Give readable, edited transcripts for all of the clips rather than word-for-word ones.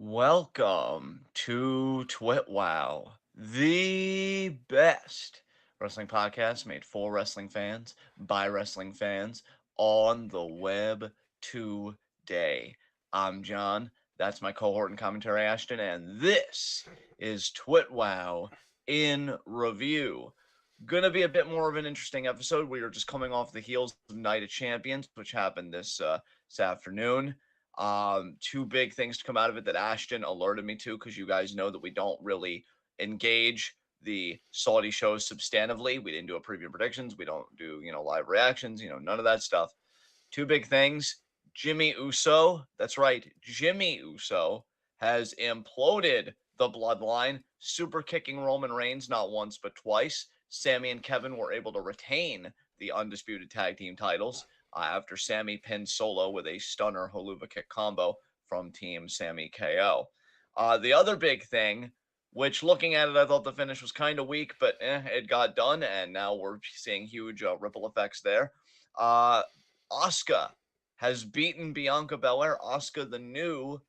Welcome to TWitWoW, the best wrestling podcast made for wrestling fans by wrestling fans on the web today. I'm John. That's my cohort and commentary, Ashton, and this is TWitWoW in review. Gonna be a bit more of an interesting episode. We are just coming off the heels of Night of Champions, which happened this afternoon. Two big things to come out of it that Ashton alerted me to, because you guys know that we don't really engage the Saudi shows substantively. We didn't do a preview predictions. We don't do, live reactions, none of that stuff. Two big things. Jimmy Uso, that's right, Jimmy Uso has imploded the bloodline, super kicking Roman Reigns not once but twice. Sammy and Kevin were able to retain the Undisputed Tag Team titles after Sammy pinned Solo with a stunner Haluva kick combo from Team Sammy KO. The other big thing, which looking at it, I thought the finish was kind of weak, but it got done, and now we're seeing huge ripple effects there. Asuka has beaten Bianca Belair. Asuka, the new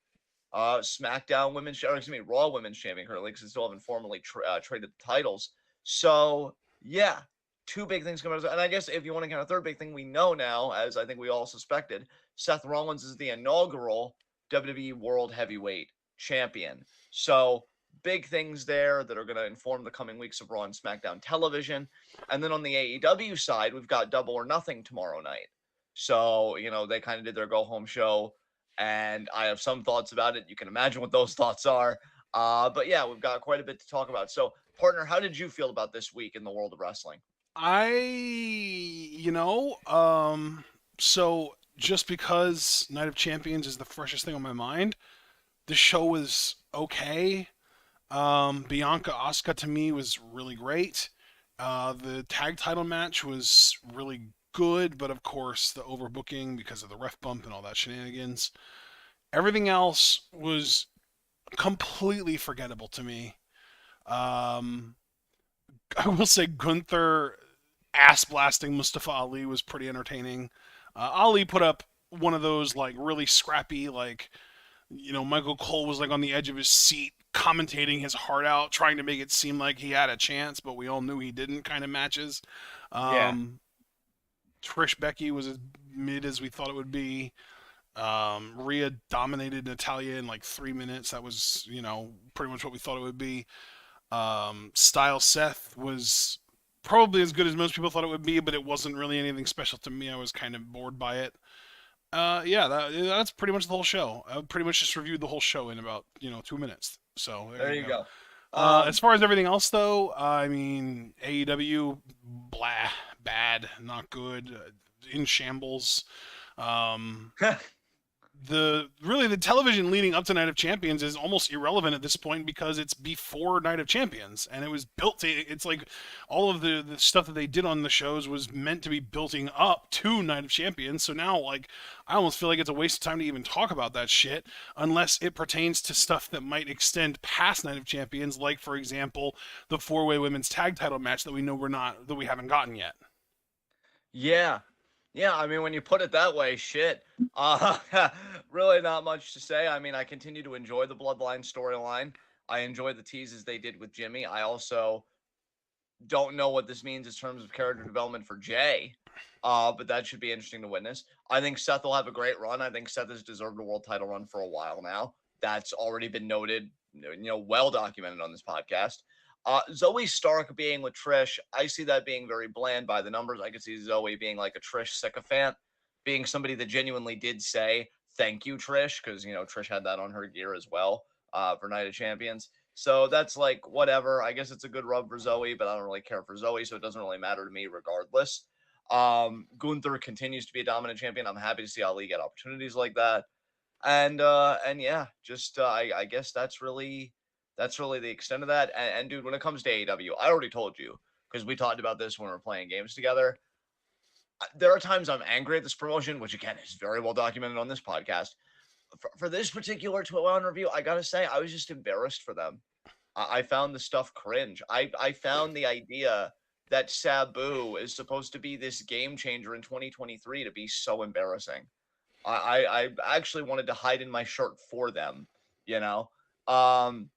SmackDown Women's, or excuse me, Raw Women's Champion currently, because they still haven't formally traded the titles. So yeah, two big things coming out. And I guess if you want to count a third big thing, we know now, as I think we all suspected, Seth Rollins is the inaugural WWE World Heavyweight Champion. So big things there that are going to inform the coming weeks of Raw and SmackDown television. And then on the AEW side, we've got Double or Nothing tomorrow night. So, they kind of did their go home show, and I have some thoughts about it. You can imagine what those thoughts are. But yeah, we've got quite a bit to talk about. So, partner, how did you feel about this week in the world of wrestling? I, so just because Night of Champions is the freshest thing on my mind, the show was okay. Bianca Asuka to me was really great. The tag title match was really good, but of course the overbooking because of the ref bump and all that shenanigans. Everything else was completely forgettable to me. Um, I will say Gunther ass blasting Mustafa Ali was pretty entertaining. Ali put up one of those like really scrappy, like Michael Cole was like on the edge of his seat commentating his heart out, trying to make it seem like he had a chance, but we all knew he didn't kind of matches. Yeah. Um, Trish Becky was as mid as we thought it would be. Rhea dominated Natalia in like 3 minutes. That was, pretty much what we thought it would be. Style Seth was probably as good as most people thought it would be, but it wasn't really anything special to me. I was kind of bored by it. Yeah, that's pretty much the whole show. I pretty much just reviewed the whole show in about 2 minutes. So there There you you go. go. As far as everything else, though, I mean AEW, blah, bad, not good, in shambles. Um, the television leading up to Night of Champions is almost irrelevant at this point because it's before Night of Champions, and it was built to. It's like all of the stuff that they did on the shows was meant to be building up to Night of Champions. So now, like, I almost feel like it's a waste of time to even talk about that shit unless it pertains to stuff that might extend past Night of Champions, like for example the four-way women's tag title match that we haven't gotten yet. Yeah. Yeah, I mean, when you put it that way, shit. Uh, really not much to say. I mean, I continue to enjoy the Bloodline storyline. I enjoy the teases they did with Jimmy. I also don't know what this means in terms of character development for Jay. But that should be interesting to witness. I think Seth will have a great run. I think Seth has deserved a world title run for a while now. That's already been noted, well documented on this podcast. Zoe Stark being with Trish, I see that being very bland by the numbers. I could see Zoe being like a Trish sycophant, being somebody that genuinely did say thank you, Trish, because Trish had that on her gear as well for Night of Champions. So that's like whatever. I guess it's a good rub for Zoe, but I don't really care for Zoe, so it doesn't really matter to me regardless. Gunther continues to be a dominant champion. I'm happy to see Ali get opportunities like that. And yeah, just I guess that's really the extent of that. And dude, when it comes to AEW, I already told you because we talked about this when we were playing games together. There are times I'm angry at this promotion, which again is very well documented on this podcast. For this particular 12-hour review, I gotta say I was just embarrassed for them. I found the stuff cringe. I found the idea that Sabu is supposed to be this game changer in 2023 to be so embarrassing. I actually wanted to hide in my shirt for them you know? Um,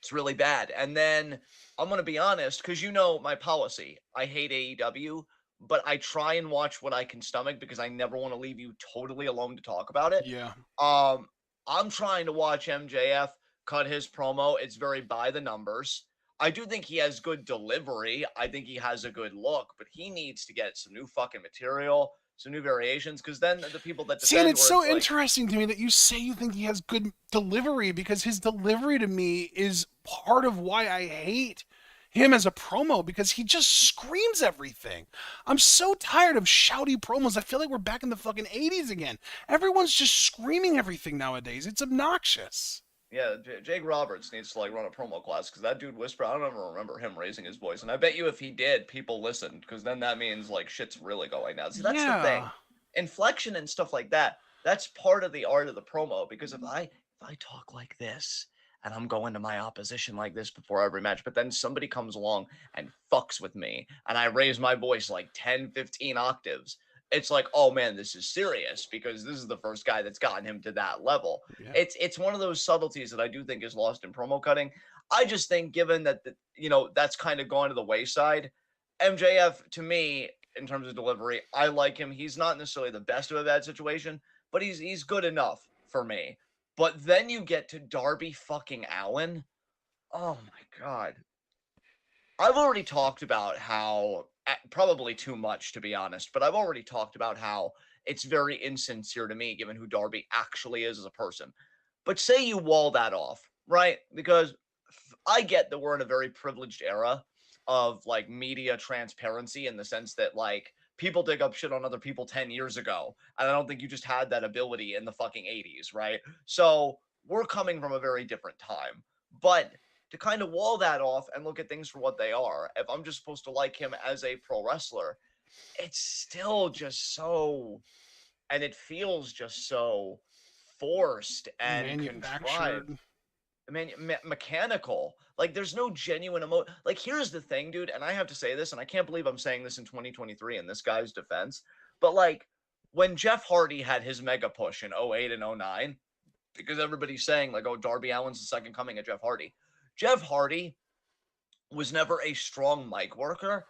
it's really bad. And then I'm going to be honest, because you know my policy. I hate AEW, but I try and watch what I can stomach because I never want to leave you totally alone to talk about it. Yeah. Um, I'm trying to watch MJF cut his promo. It's very by the numbers. I do think he has good delivery. I think he has a good look, but he needs to get some new fucking material, some new variations, because then the people that See, and defend it's where so it's like, interesting to me that you say you think he has good delivery, because his delivery to me is part of why I hate him as a promo, because he just screams everything. I'm so tired of shouty promos. I feel like we're back in the fucking 80s again. Everyone's just screaming everything nowadays. It's obnoxious. yeah, Jake Roberts needs to like run a promo class because that dude whisper. I don't ever remember him raising his voice, and I bet you if he did, people listened because then that means like shit's really going down. See, that's the thing, Yeah. inflection and stuff like that. That's part of the art of the promo because if I talk like this and I'm going to my opposition like this before every match, but then somebody comes along and fucks with me and I raise my voice like 10, 15 octaves, it's like, oh man, this is serious because this is the first guy that's gotten him to that level. Yeah. It's one of those subtleties that I do think is lost in promo cutting. I just think, given that that's kind of gone to the wayside, MJF to me in terms of delivery, I like him. He's not necessarily the best of a bad situation, but he's good enough for me. But then you get to Darby fucking Allen. Oh my god. I've already talked about how, probably too much to be honest, but I've already talked about how it's very insincere to me given who Darby actually is as a person. But say you wall that off, right? Because I get that we're in a very privileged era of like media transparency in the sense that like people dig up shit on other people 10 years ago. And I don't think you just had that ability in the fucking 80s, right? So we're coming from a very different time. But to kind of wall that off and look at things for what they are, if I'm just supposed to like him as a pro wrestler, it's still just so, and it feels just so forced and contrived. Manufactured. I mean, mechanical. Like, there's no genuine emotion. Like, here's the thing, dude, and I have to say this, and I can't believe I'm saying this in 2023 in this guy's defense, but like, when Jeff Hardy had his mega push in '08 and '09, because everybody's saying, like, oh, Darby Allin's the second coming of Jeff Hardy. Jeff Hardy was never a strong mic worker,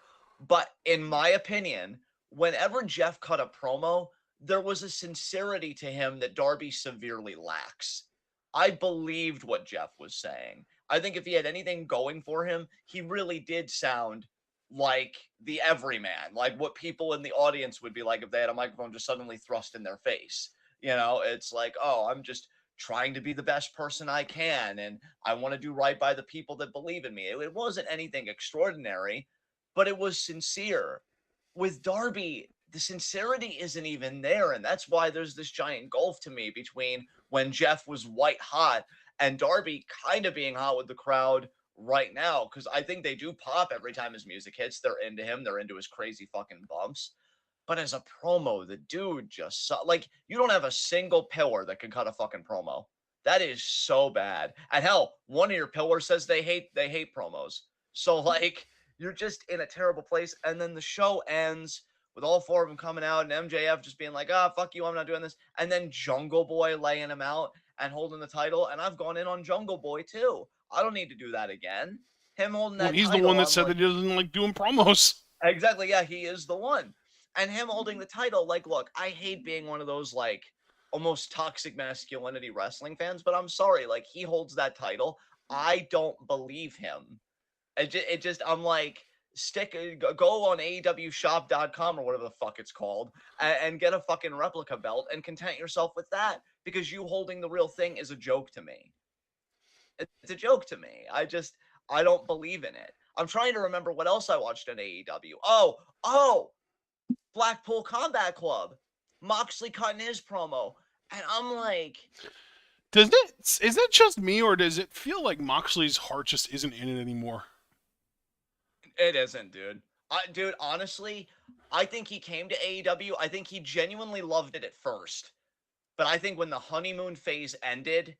but in my opinion, whenever Jeff cut a promo, there was a sincerity to him that Darby severely lacks. I believed what Jeff was saying. I think if he had anything going for him, he really did sound like the everyman, like what people in the audience would be like if they had a microphone just suddenly thrust in their face. It's like, oh, I'm just trying to be the best person I can, and I want to do right by the people that believe in me. It wasn't anything extraordinary, but it was sincere. With Darby, the sincerity isn't even there, and that's why there's this giant gulf to me between when Jeff was white hot and Darby kind of being hot with the crowd right now, because I think they do pop every time his music hits. They're into him, they're into his crazy fucking bumps. But as a promo, the dude just like, you don't have a single pillar that can cut a fucking promo. That is so bad. And hell, one of your pillars says they hate promos. So like, you're just in a terrible place. And then the show ends with all four of them coming out and MJF just being like, ah, fuck you, I'm not doing this. And then Jungle Boy laying him out and holding the title. And I've gone in on Jungle Boy too. I don't need to do that again. Him holding Well, that he's the one title, that I'm said like, that he doesn't like doing promos. exactly. Yeah, he is the one. And him holding the title, like, look, I hate being one of those, like, almost toxic masculinity wrestling fans, but I'm sorry. Like, he holds that title. I don't believe him. I'm like, go on AEWshop.com or whatever the fuck it's called and get a fucking replica belt and content yourself with that because you holding the real thing is a joke to me. It's a joke to me. I don't believe in it. I'm trying to remember what else I watched in AEW. Oh, Blackpool Combat Club. Moxley cutting his promo. And I'm like, Is that just me, or does it feel like Moxley's heart just isn't in it anymore? it isn't, dude. Dude, honestly, I think he came to AEW. I think he genuinely loved it at first. But I think when the honeymoon phase ended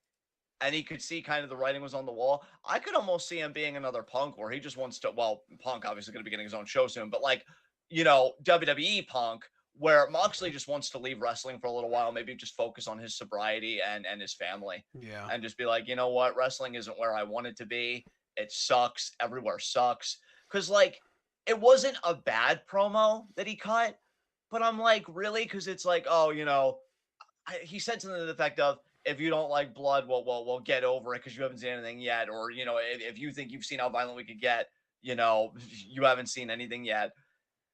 and he could see kind of the writing was on the wall, I could almost see him being another Punk where he just wants to, well, Punk obviously going to be getting his own show soon, but like, WWE Punk where Moxley just wants to leave wrestling for a little while, maybe just focus on his sobriety and his family, Yeah. and just be like, you know what, wrestling isn't where I want it to be. It sucks. Everywhere sucks. Because like, it wasn't a bad promo that he cut, but I'm like, really? Because it's like, oh, he said something to the effect of, if you don't like blood, we'll get over it because you haven't seen anything yet, or if you think you've seen how violent we could get, you haven't seen anything yet.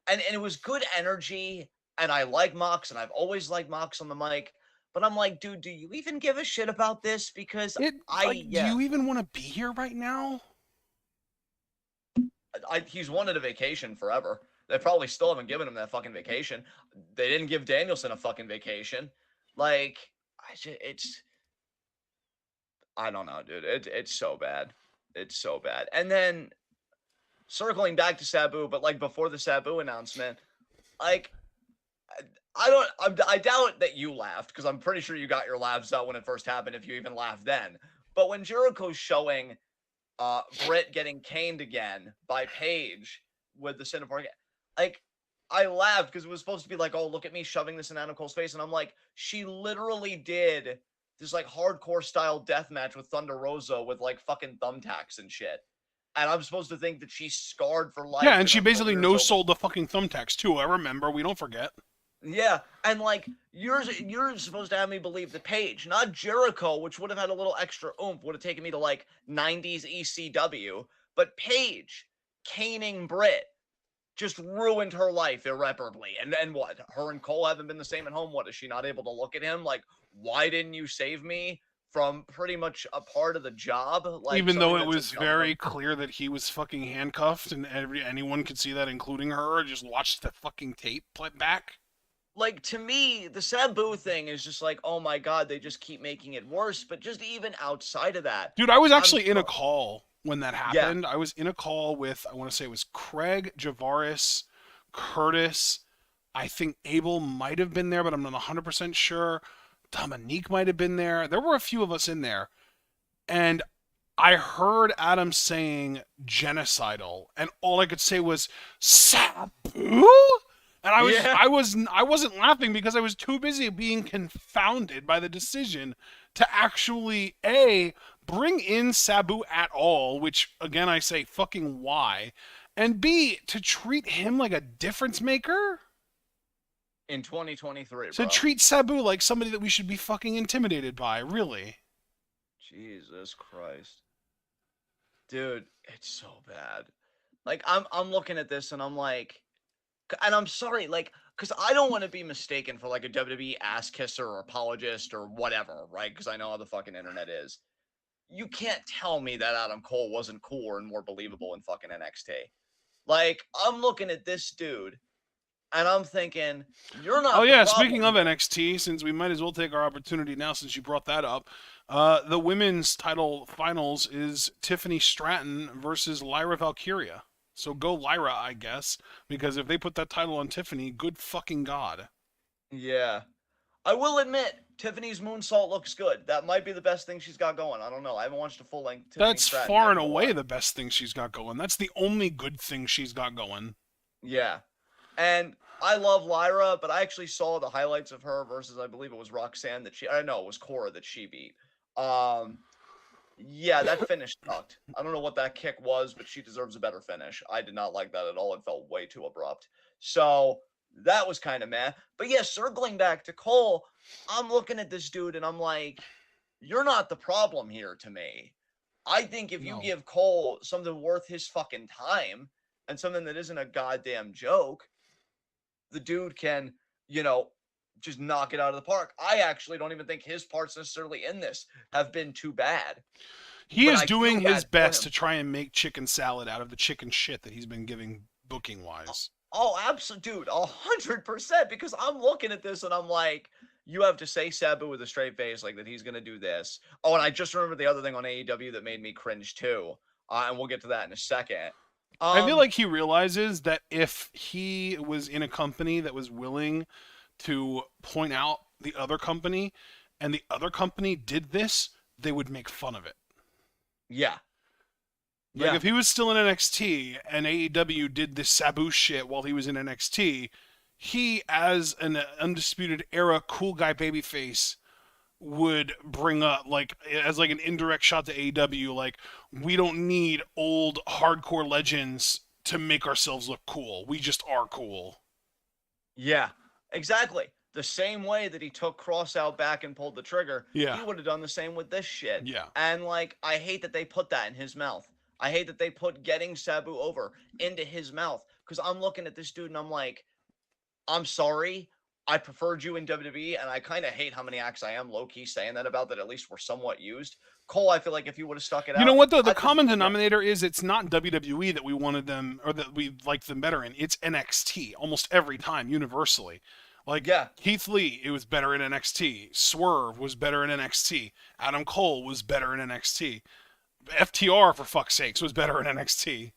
And it was good energy, and I like Mox, and I've always liked Mox on the mic. But I'm like, dude, do you even give a shit about this? Because Do you even want to be here right now? he's wanted a vacation forever. They probably still haven't given him that fucking vacation. They didn't give Danielson a fucking vacation. Like, I don't know, dude. It's so bad. It's so bad. And then circling back to Sabu, but like before the Sabu announcement, like I doubt that you laughed because I'm pretty sure you got your laughs out when it first happened, if you even laughed then. But when Jericho's showing Britt getting caned again by Paige with the Cinnamon, like, I laughed because it was supposed to be like, oh, look at me shoving this in Adam Cole's face. And I'm like, she literally did this like hardcore style death match with Thunder Rosa with like fucking thumbtacks and shit. And I'm supposed to think that she's scarred for life. Yeah, and she her basically career's over. no-sold the fucking thumbtacks too. I remember. We don't forget. Yeah, and like you're supposed to have me believe that Paige, not Jericho, which would have had a little extra oomph, would have taken me to like 90s ECW, but Paige caning Britt just ruined her life irreparably. And what? Her and Cole haven't been the same at home. What, is she not able to look at him? Like, why didn't you save me from pretty much a part of the job? Like, even though it was very clear that he was fucking handcuffed, and anyone could see that, including her. Just watch the fucking tape back. Like, to me, the Sabu thing is just like, oh my god, they just keep making it worse. But just even outside of that, dude, I was actually in a call when that happened. Yeah. I was in a call with, I want to say it was Craig, Javaris, Curtis. I think Abel might have been there, but I'm not 100% sure. Dominique might have been there. There were a few of us in there. And I heard Adam saying genocidal, and all I could say was Sabu? And I wasn't laughing because I was too busy being confounded by the decision to actually bring in Sabu at all, which again I say fucking why, and B, to treat him like a difference maker in 2023, to treat Sabu like somebody that we should be fucking intimidated by, really. Jesus Christ. Dude, it's so bad. Like, I'm looking at this and I'm like, and I'm sorry, like, because I don't want to be mistaken for like a WWE ass kisser or apologist or whatever, right? Because I know how the fucking internet is. You can't tell me that Adam Cole wasn't cooler and more believable in fucking NXT. Like, I'm looking at this dude and I'm thinking, you're not. Oh yeah, speaking of NXT, since we might as well take our opportunity now, since you brought that up, the women's title finals is Tiffany Stratton versus Lyra Valkyria. So go Lyra, I guess, because if they put that title on Tiffany, good fucking god. Yeah. I will admit, Tiffany's moonsault looks good. That might be the best thing she's got going. I don't know. I haven't watched a full length Tiffany That's Stratton far and away the best thing she's got going. That's the only good thing she's got going. Yeah. And I love Lyra, but I actually saw the highlights of her versus, I believe it was Roxanne that I know it was Cora that she beat. Yeah, that finish sucked. I don't know what that kick was, but she deserves a better finish. I did not like that at all. It felt way too abrupt. So that was kind of meh. But yeah, circling back to Cole, I'm looking at this dude and I'm like, you're not the problem here to me. I think if you give Cole something worth his fucking time and something that isn't a goddamn joke, the dude can, just knock it out of the park. I actually don't even think his parts necessarily in this have been too bad. He is doing his best to try and make chicken salad out of the chicken shit that he's been giving booking-wise. Oh, absolutely, dude, 100%, because I'm looking at this and I'm like, you have to say Sabu with a straight face, like that he's going to do this. Oh, and I just remembered the other thing on AEW that made me cringe too, and we'll get to that in a second. I feel like he realizes that if he was in a company that was willing to point out the other company, and the other company did this, they would make fun of it. Yeah. Like, if he was still in NXT and AEW did this Sabu shit while he was in NXT, he, as an Undisputed Era cool guy babyface, would bring up, like, as like an indirect shot to AEW, like, we don't need old hardcore legends to make ourselves look cool. We just are cool. Yeah, exactly. The same way that he took Cross out back and pulled the trigger, Yeah. he would have done the same with this shit. Yeah. And like, I hate that they put that in his mouth. I hate that they put getting Sabu over into his mouth because I'm looking at this dude and I'm like, I'm sorry. I preferred you in WWE, and I kind of hate how many acts I am low key saying that about that. At least were somewhat used. Cole, I feel like if you would have stuck it You know out, what, though? The I think, common yeah, denominator is it's not WWE that we wanted them, or that we liked them better in. It's NXT almost every time, universally. Like, yeah. Keith Lee, it was better in NXT. Swerve was better in NXT. Adam Cole was better in NXT. FTR, for fuck's sakes, was better in NXT.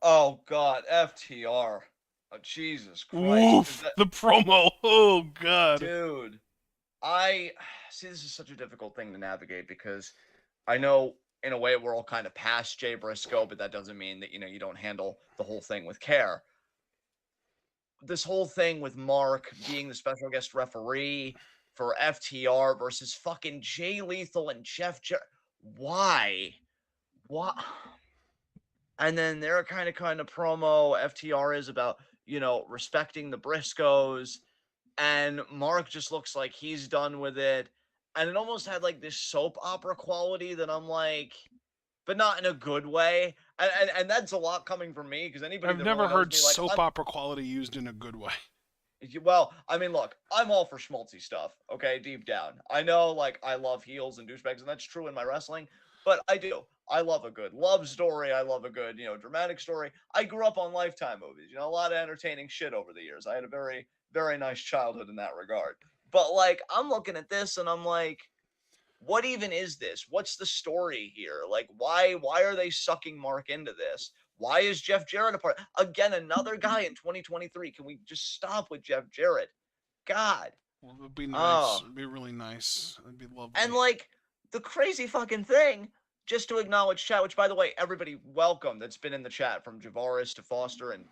Oh God, FTR. Oh, Jesus Christ, is Woof, that the promo. Oh, God. dude? I see. This is such a difficult thing to navigate because I know in a way we're all kind of past Jay Briscoe, but that doesn't mean that you don't handle the whole thing with care. This whole thing with Mark being the special guest referee for FTR versus fucking Jay Lethal and Why? Why? And then their kind of promo FTR is about, respecting the Briscoes, and Mark just looks like he's done with it. And it almost had like this soap opera quality that I'm like, but not in a good way. And that's a lot coming from me because anybody I've that really never knows heard me, like, soap opera quality used in a good way. well, I mean, look, I'm all for schmaltzy stuff, okay, deep down. I know, like, I love heels and douchebags, and that's true in my wrestling, but I do. I love a good love story. I love a good, dramatic story. I grew up on Lifetime movies, a lot of entertaining shit over the years. I had a very, very nice childhood in that regard. But, like, I'm looking at this and I'm like, what even is this? What's the story here? Like, why are they sucking Mark into this? Why is Jeff Jarrett a part? Again, another guy in 2023. Can we just stop with Jeff Jarrett? God. Well, it'd be nice. Oh. It'd be really nice. It'd be And lovely. like the crazy fucking thing, just to acknowledge chat, which by the way, everybody welcome that's been in the chat from Javaris to Foster, and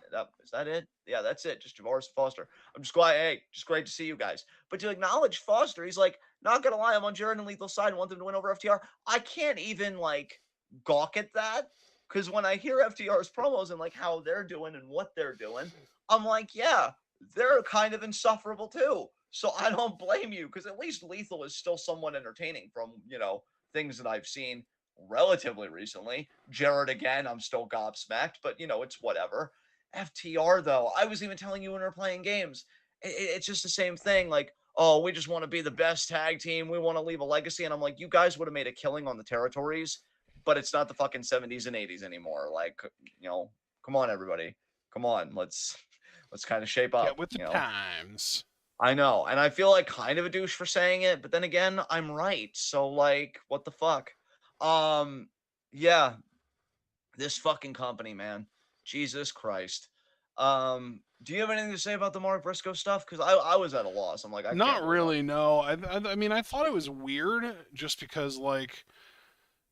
is that it? Yeah, that's it. Just Javaris to Foster. I'm just glad, hey, just great to see you guys. But to acknowledge Foster, he's like, not gonna lie, I'm on Jared and Lethal's side and want them to win over FTR. I can't even like gawk at that. Because when I hear FTR's promos and like how they're doing and what they're doing, I'm like, yeah, they're kind of insufferable too. So I don't blame you because at least Lethal is still somewhat entertaining from, things that I've seen relatively recently. Jared again, I'm still gobsmacked, but it's whatever. FTR though, I was even telling you when we were playing games, it's just the same thing. Like, oh, we just want to be the best tag team. We want to leave a legacy. And I'm like, you guys would have made a killing on the territories, but it's not the fucking 70s and 80s anymore. Like, come on, everybody. Come on. Let's kind of shape Get up, with the times. I know, and I feel like kind of a douche for saying it, but then again, I'm right. So like, what the fuck? Um, yeah, this fucking company, man. Jesus Christ. Do you have anything to say about the Mark Briscoe stuff? Because I was at a loss. I'm like, I can't Not believe really, no. I mean, I thought it was weird just because, like,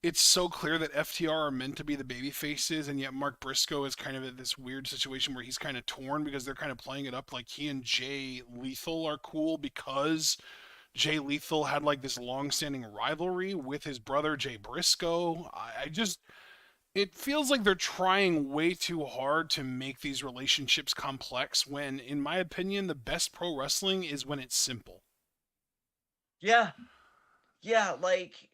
it's so clear that FTR are meant to be the baby faces, and yet Mark Briscoe is kind of in this weird situation where he's kind of torn because they're kind of playing it up like he and Jay Lethal are cool because Jay Lethal had like this long-standing rivalry with his brother Jay Briscoe. I just it feels like they're trying way too hard to make these relationships complex when, in my opinion, the best pro wrestling is when it's simple. yeah, yeah, like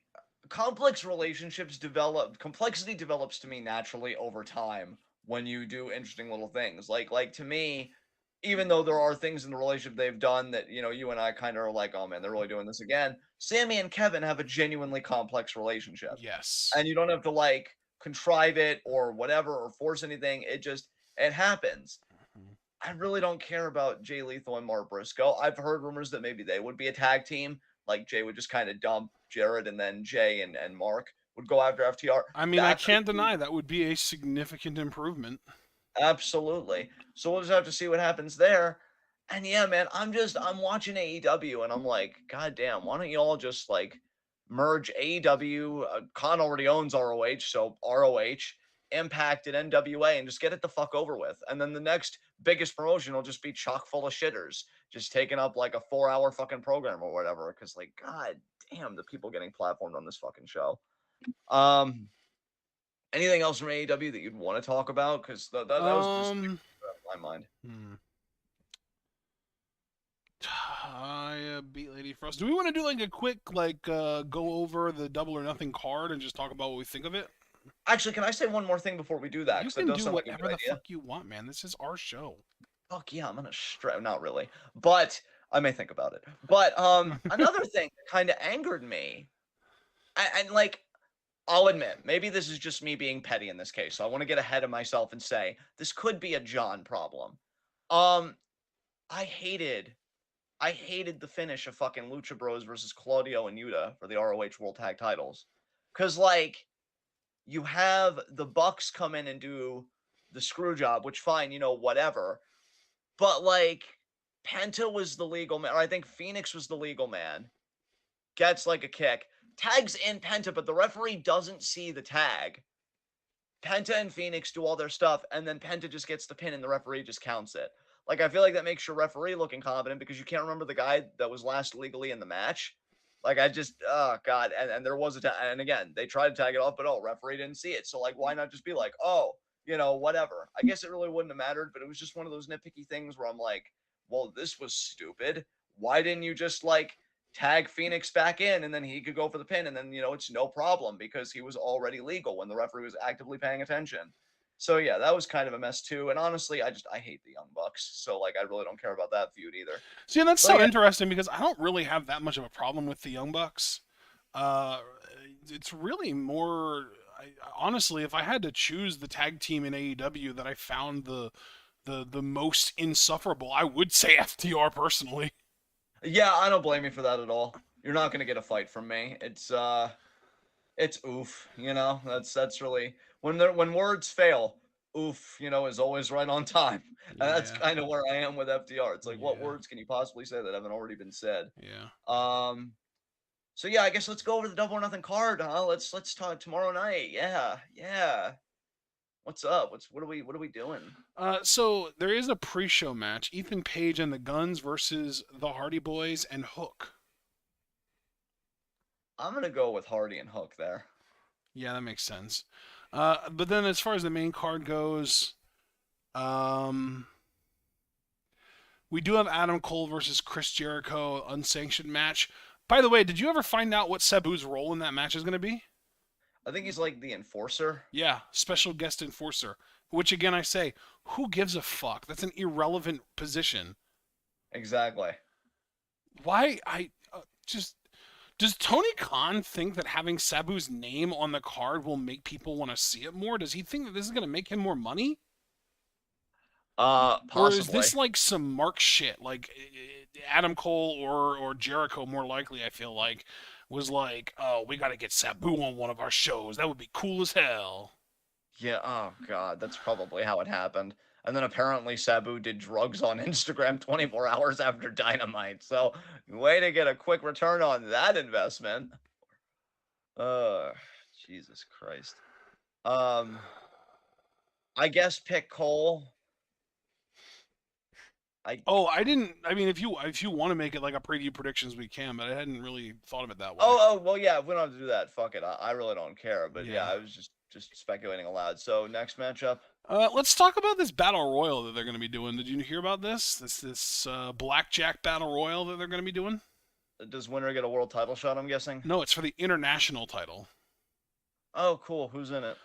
complex relationships develop complexity develops to me naturally over time when you do interesting little things. Like to me, even though there are things in the relationship they've done that, you and I kind of are like, oh man, they're really doing this again. Sammy and Kevin have a genuinely complex relationship. Yes. And you don't have to like contrive it or whatever or force anything. It happens. I really don't care about Jay Lethal and Mark Briscoe. I've heard rumors that maybe they would be a tag team. Like Jay would just kind of dump Jared and then Jay and Mark would go after FTR. I mean, I That could can't be deny that would be a significant improvement. absolutely. So we'll just have to see what happens there. And yeah, man, I'm watching AEW and I'm like, God damn, why don't you all just like merge AEW? Khan already owns ROH, so ROH. Impact and NWA and just get it the fuck over with. And then the next biggest promotion will just be chock full of shitters, just taking up like a 4-hour fucking program or whatever. Because like, god damn, the people getting platformed on this fucking show. Anything else from AEW that you'd want to talk about? Because that was just Um, my mind. hmm. Beat Lady Frost. Do we want to do like a quick go over the Double or Nothing card and just talk about what we think of it? Actually, can I say one more thing before we do that? You Because that can does do sound like a whatever good the idea. fuck you want, man. This is our show. Fuck yeah, I'm gonna stress. Not really, but I may think about it. But another thing that kind of angered me, and like, I'll admit, maybe this is just me being petty in this case. So I want to get ahead of myself and say this could be a John problem. Um, I hated, I hated the finish of fucking Lucha Bros versus Claudio and Yuta for the ROH World Tag Titles, because like you have the Bucks come in and do the screw job, which fine, whatever. But like Penta was the legal man, or I think Phoenix was the legal man. Gets like a kick, tags in Penta, but the referee doesn't see the tag. Penta and Phoenix do all their stuff, and then Penta just gets the pin, and the referee just counts it. Like, I feel like that makes your referee look incompetent because you can't remember the guy that was last legally in the match. Like, oh, God. And there was and again, they tried to tag it off, but referee didn't see it. So, like, why not just be like, oh, whatever. I guess it really wouldn't have mattered, but it was just one of those nitpicky things where I'm like, well, this was stupid. Why didn't you just, like, tag Phoenix back in and then he could go for the pin and then, it's no problem because he was already legal when the referee was actively paying attention. So yeah, that was kind of a mess too. And honestly, I hate the Young Bucks. So like I really don't care about that feud either. See, and that's But so yeah, interesting because I don't really have that much of a problem with the Young Bucks. Uh, it's really more. Honestly, if I had to choose the tag team in AEW that I found the most insufferable, I would say FTR personally. yeah, I don't blame you for that at all. You're not gonna get a fight from me. It's oof, That's really when words fail, oof, is always right on time. And that's Yeah, kind of where I am with FDR. It's like what yeah, words can you possibly say that haven't already been said? yeah. Um so yeah, I guess let's go over the double or nothing card, huh? Let's talk tomorrow night. Yeah, yeah. What's up? What are we doing? So there is a pre-show match: Ethan Page and the Guns versus the Hardy Boys and Hook. I'm gonna go with Hardy and Hook there. Yeah, that makes sense. But then as far as the main card goes, um, we do have Adam Cole versus Chris Jericho, unsanctioned match. By the way, did you ever find out what Sabu's role in that match is going to be? I think he's like the enforcer. Yeah, special guest enforcer. Which again, I say, who gives a fuck? That's an irrelevant position. Exactly. Why? Just does Tony Khan think that having Sabu's name on the card will make people want to see it more? Does he think that this is going to make him more money? Or is Possibly. this like some Mark shit? Like Adam Cole or Jericho, more likely, I feel like, was like, oh, we got to get Sabu on one of our shows. That would be cool as hell. Yeah, oh god, that's probably how it happened. And then apparently Sabu did drugs on Instagram 24 hours after Dynamite. So, way to get a quick return on that investment. Uh, Jesus Christ. Um, I guess pick Cole. I Oh, I didn't. I mean, if you want to make it like a preview predictions, we can, but I hadn't really thought of it that way. well yeah, if we don't have to do that, fuck it. I really don't care. But yeah, Yeah. I was just speculating aloud. So next matchup. Let's talk about this battle royal that they're going to be doing. Did you hear about this? This Blackjack battle royal that they're going to be doing? Does winner get a world title shot, I'm guessing? No, it's for the international title. Oh, cool. Who's in it?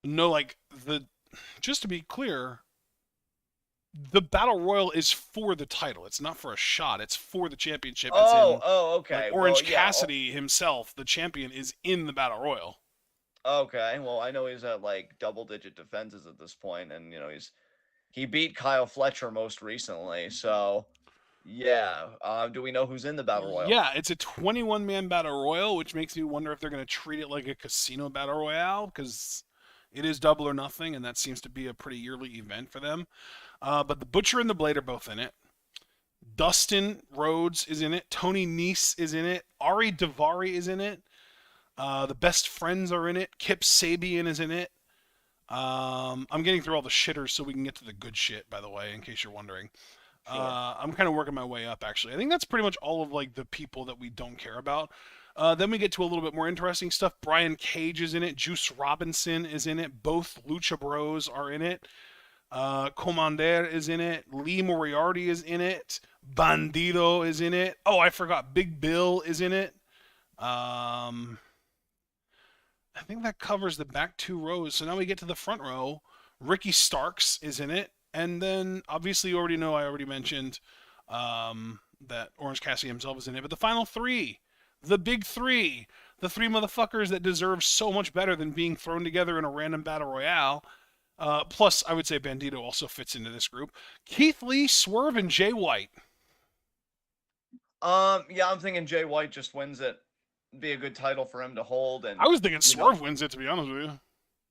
No, like the. Just to be clear, the battle royal is for the title. It's not for a shot. It's for the championship. As in, like Okay. Orange Well, yeah. Cassidy himself, the champion, is in the battle royal. Okay. Well, I know he's at like double-digit defenses at this point, and he beat Kyle Fletcher most recently. So, yeah. Do we know who's in the battle royal? Yeah, it's a 21-man battle royal, which makes me wonder if they're going to treat it like a casino battle royale because it is double or nothing, and that seems to be a pretty yearly event for them. But the Butcher and the Blade are both in it. Dustin Rhodes is in it. Tony Nese is in it. Ari Daivari is in it. The Best Friends are in it. Kip Sabian is in it. I'm getting through all the shitters so we can get to the good shit, by the way, in case you're wondering. Sure. I'm kind of working my way up, actually. I think that's pretty much all of like the people that we don't care about. Then we get to a little bit more interesting stuff. Brian Cage is in it. Juice Robinson is in it. Both Lucha Bros are in it. Commander is in it. Lee Moriarty is in it. Bandido is in it. Oh, I forgot. Big Bill is in it. Um, I think that covers the back 2 rows. So now we get to the front row. Ricky Starks is in it. And then obviously you already know, I already mentioned that Orange Cassidy himself is in it. But the final 3, the big 3, the 3 motherfuckers that deserve so much better than being thrown together in a random battle royale. Plus, I would say Bandito also fits into this group. Keith Lee, Swerve, and Jay White. Yeah, I'm thinking Jay White just wins it. Be a good title for him to hold, and I was thinking you know, Swerve wins it, to be honest with you.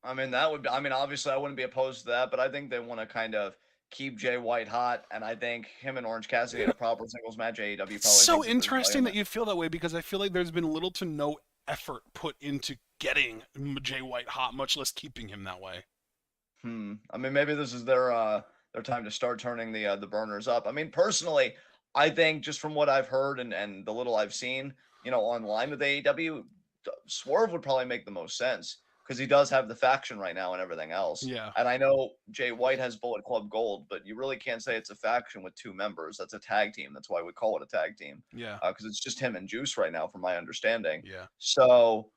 I mean, that would be, I mean, obviously, I wouldn't be opposed to that, but I think they want to kind of keep Jay White hot, and I think him and Orange Cassidy in a proper singles match, AEW It's probably so thinks that there's value interesting in that that. you feel that way because I feel like there's been little to no effort put into getting Jay White hot, much less keeping him that way. I mean, maybe this is their time to start turning the burners up. I mean, personally, I think just from what I've heard and the little I've seen, online with AEW, Swerve would probably make the most sense because he does have the faction right now and everything else. Yeah, And I know Jay White has Bullet Club Gold, but you really can't say it's a faction with 2 members. That's a tag team. That's why we call it a tag team, yeah, because it's just him and Juice right now, from my understanding. yeah. So,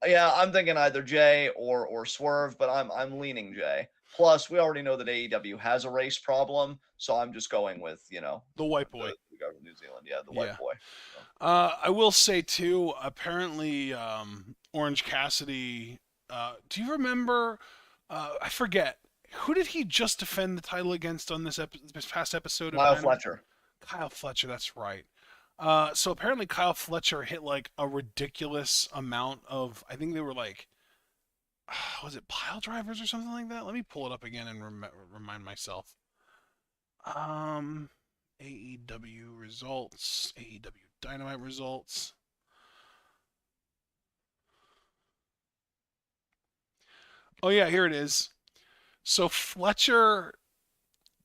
yeah, I'm thinking either Jay or Swerve, but I'm leaning Jay. Plus, we already know that AEW has a race problem, so I'm just going with The white boy. the guy from New Zealand, yeah, the white Yeah. boy. So. I will say too. Apparently, Orange Cassidy. Do you remember? I forget. Who did he just defend the title against on this past episode of Lyle Dynamite? Fletcher. Kyle Fletcher. That's right. So apparently Kyle Fletcher hit like a ridiculous amount of. I think they were like, was it pile drivers or something like that? Let me pull it up again and remind myself. Um, AEW results. AEW Dynamite results. Oh yeah, here it is. So Fletcher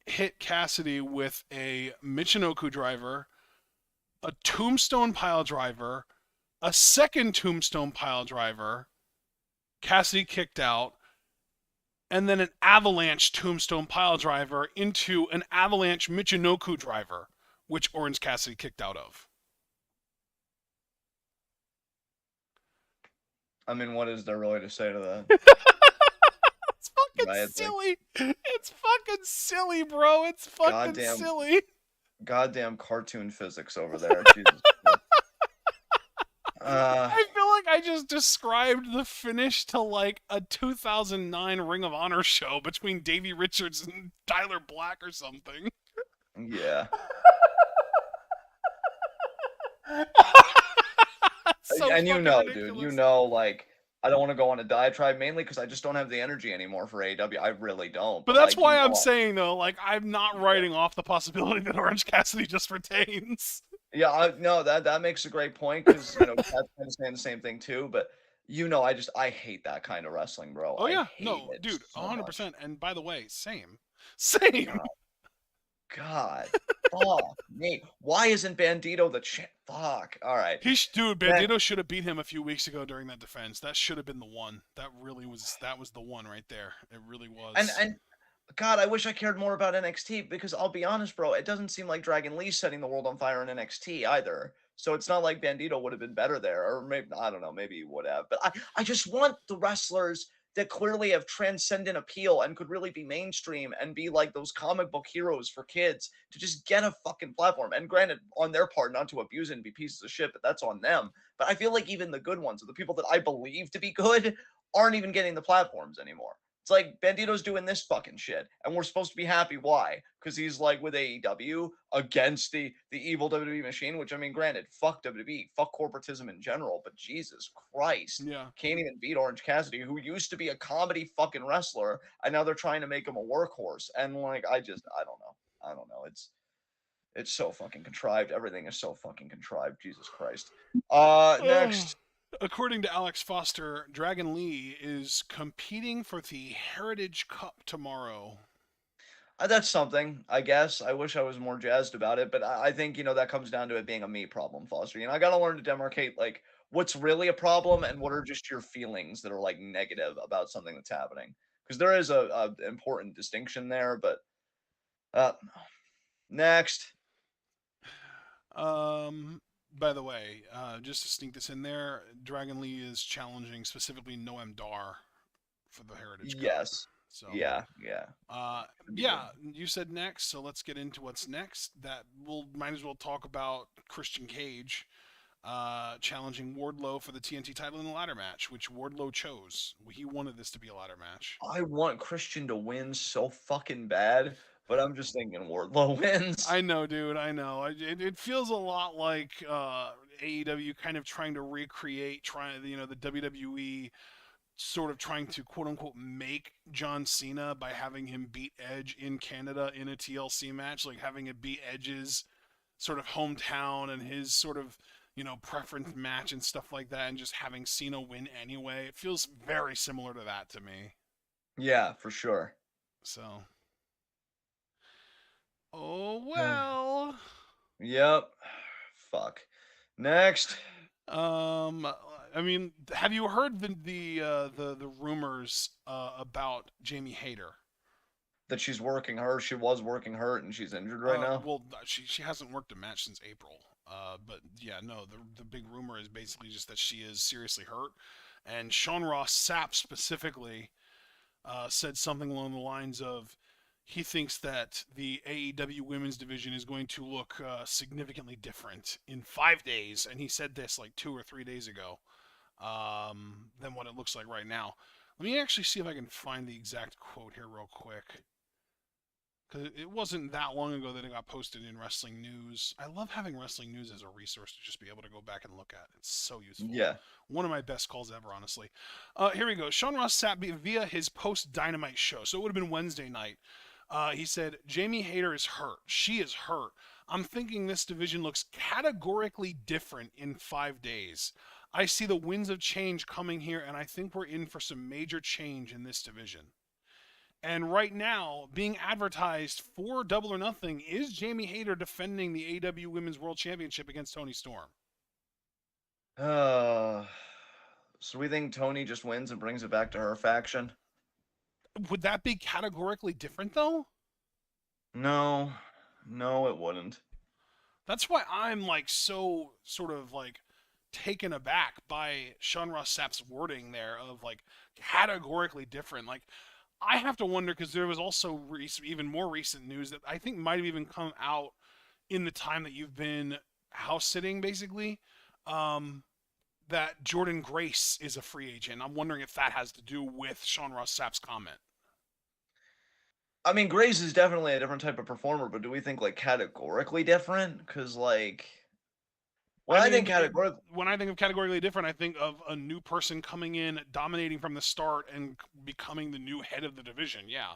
hit Cassidy with a Michinoku driver, a tombstone pile driver, a second tombstone pile driver. Cassidy kicked out, and then an avalanche tombstone pile driver into an avalanche Michinoku driver, which Orange Cassidy kicked out of. I mean, what is there really to say to that? It's fucking Right? It's like silly. It's fucking silly, bro. It's fucking goddamn, silly. goddamn cartoon physics over there. Jesus Christ. Uh, I feel like I just described the finish to like a 2009 Ring of Honor show between Davey Richards and Tyler Black or something. yeah. So And fucking dude, ridiculous. like, I don't want to go on a diatribe mainly because I just don't have the energy anymore for AEW. I really don't. But But that's like, why I'm saying though, like I'm not yeah, writing off the possibility that Orange Cassidy just retains. yeah, no, that makes a great point because Pat's kind of saying the same thing too. But I hate that kind of wrestling, bro. Oh I yeah, hate no, it dude, so much. 100%. And by the way, same, same. God, God, fuck me. Why isn't Bandito the champ? Fuck. All right. Dude, Then Bandito should have beat him a few weeks ago during that defense. That should have been the one. That was the one right there. It really was. and God, I wish I cared more about NXT because I'll be honest, bro, it doesn't seem like Dragon Lee's setting the world on fire in NXT either. So it's not like Bandito would have been better there, or maybe I don't know, maybe he would have. But I just want the wrestlers that clearly have transcendent appeal and could really be mainstream and be like those comic book heroes for kids to just get a fucking platform. And granted, on their part, not to abuse it and be pieces of shit, but that's on them. But I feel like even the good ones, or the people that I believe to be good, aren't even getting the platforms anymore. It's like Bandito's doing this fucking shit, and we're supposed to be happy. Why? Because he's like with AEW against the evil WWE machine. Which I mean, granted, fuck WWE, fuck corporatism in general. But Jesus Christ, Yeah. can't even beat Orange Cassidy, who used to be a comedy fucking wrestler, and now they're trying to make him a workhorse. And like, I don't know. I don't know. It's so fucking contrived. Everything is so fucking contrived. Jesus Christ. Ugh. Next. According to Alex Foster, Dragon Lee is competing for the Heritage Cup tomorrow. That's something, I guess. I wish I was more jazzed about it, but I think, that comes down to it being a me problem, Foster. I got to learn to demarcate, like, what's really a problem and what are just your feelings that are, like, negative about something that's happening. Because there is a important distinction there, but uh, next. By the way, just to sneak this in there, Dragon Lee is challenging specifically Noam Dar for the Heritage Cup. Yes. So, Yeah, yeah. Should be yeah, good. you said next, so let's get into what's next. That we'll might as well talk about Christian Cage challenging Wardlow for the TNT title in the ladder match, which Wardlow chose. He wanted this to be a ladder match. I want Christian to win so fucking bad, but I'm just thinking Wardlow wins. I know, dude. I know. It feels a lot like AEW kind of trying to recreate, the WWE sort of trying to quote unquote make John Cena by having him beat Edge in Canada in a TLC match, like having it be Edge's sort of hometown and his sort of preference match and stuff like that, and just having Cena win anyway. It feels very similar to that to me. Yeah, for sure. So, oh well. Yep. Fuck. Next. Um, I mean, have you heard the rumors about Jamie Hayter? That she's working hurt. She was working hurt and she's injured right now. Well, she hasn't worked a match since April. But yeah, no, the big rumor is basically just that she is seriously hurt, and Sean Ross Sapp specifically said something along the lines of he thinks that the AEW women's division is going to look significantly different in 5 days, and he said this like 2 or 3 days ago, than what it looks like right now. Let me actually see if I can find the exact quote here real quick. Because it wasn't that long ago that it got posted in Wrestling News. I love having Wrestling News as a resource to just be able to go back and look at. It's so useful. Yeah. One of my best calls ever, honestly. Here we go. Sean Ross sat via his post Dynamite show, so it would have been Wednesday night. He said, Jamie Hayter is hurt. She is hurt. I'm thinking this division looks categorically different in 5 days. I see the winds of change coming here, and I think we're in for some major change in this division. And right now, being advertised for Double or Nothing is Jamie Hayter defending the AEW Women's World Championship against Toni Storm. Uh, so we think Tony just wins and brings it back to her faction? Would that be categorically different, though? No. No, it wouldn't. That's why I'm like so sort of like taken aback by Sean Ross Sapp's wording there of like categorically different. Like, I have to wonder because there was also even more recent news that I think might have even come out in the time that you've been house sitting, basically. That Jordan Grace is a free agent. I'm wondering if that has to do with Sean Ross Sapp's comment. I mean, Grace is definitely a different type of performer, but do we think, like, categorically different? Because, like, I well, I think mean, categorically. when I think of categorically different, I think of a new person coming in, dominating from the start, and becoming the new head of the division. Yeah.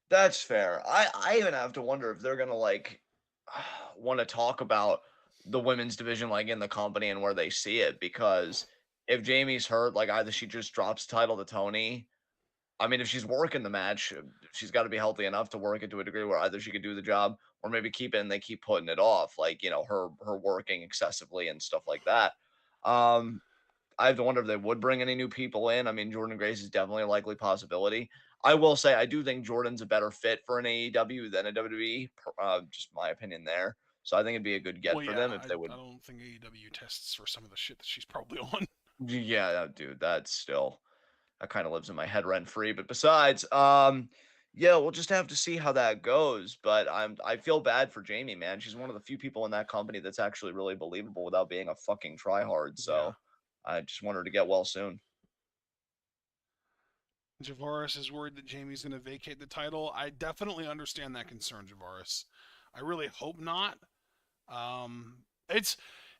That's fair. I even have to wonder if they're gonna like want to talk about the women's division like in the company and where they see it because if Jamie's hurt, like either she just drops the title to Tony. I mean, if she's working the match, she's got to be healthy enough to work it to a degree where either she could do the job or maybe keep it and they keep putting it off, like her working excessively and stuff like that. Um, I have to wonder if they would bring any new people in. I mean, Jordan Grace is definitely a likely possibility. I will say I do think Jordan's a better fit for an AEW than a WWE. Just my opinion there. So I think it'd be a good Well, get for yeah, them if I they would. don't think AEW tests for some of the shit that she's probably on. Yeah, dude, that's still that kind of lives in my head rent free. But besides, yeah, we'll just have to see how that goes. But I feel bad for Jamie, man. She's one of the few people in that company that's actually really believable without being a fucking tryhard. Yeah. So I just want her to get well soon. Javaris is worried that Jamie's going to vacate the title. I definitely understand that concern, Javaris. I really hope not.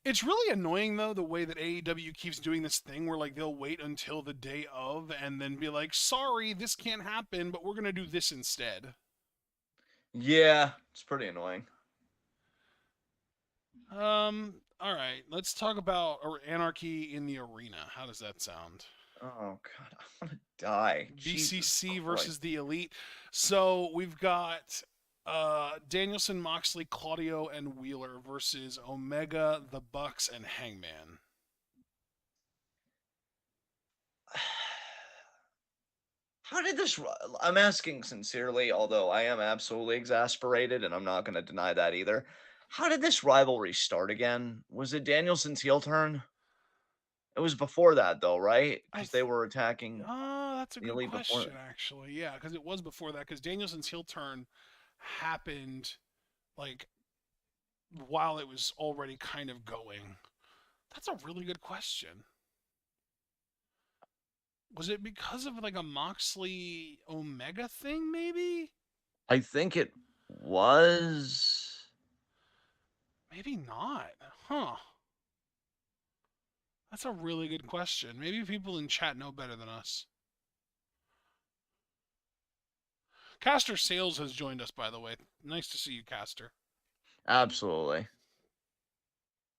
It's really annoying though the way that AEW keeps doing this thing where like they'll wait until the day of and then be like, "Sorry, this can't happen, but we're going to do this instead." Yeah, it's pretty annoying. All right, let's talk about anarchy in the arena. How does that sound? Oh God, I want to die. Jesus BCC Christ. versus the Elite. So we've got Danielson, Moxley, Claudio, and Wheeler versus Omega, the Bucks, and Hangman. How did this? I'm asking sincerely, although I am absolutely exasperated, and I'm not going to deny that either. How did this rivalry start again? Was it Danielson's heel turn? It was before that, though, right? I Because they were attacking That's a the good elite before. question, actually. Yeah, because it was before that. Because Danielson's heel turn happened like while it was already kind of going. That's a really good question. Was it because of like a Moxley Omega thing, maybe? I think it was. Maybe not. Huh. That's a really good question. Maybe people in chat know better than us. Caster Sales has joined us, by the way. Nice to see you, Caster. Absolutely.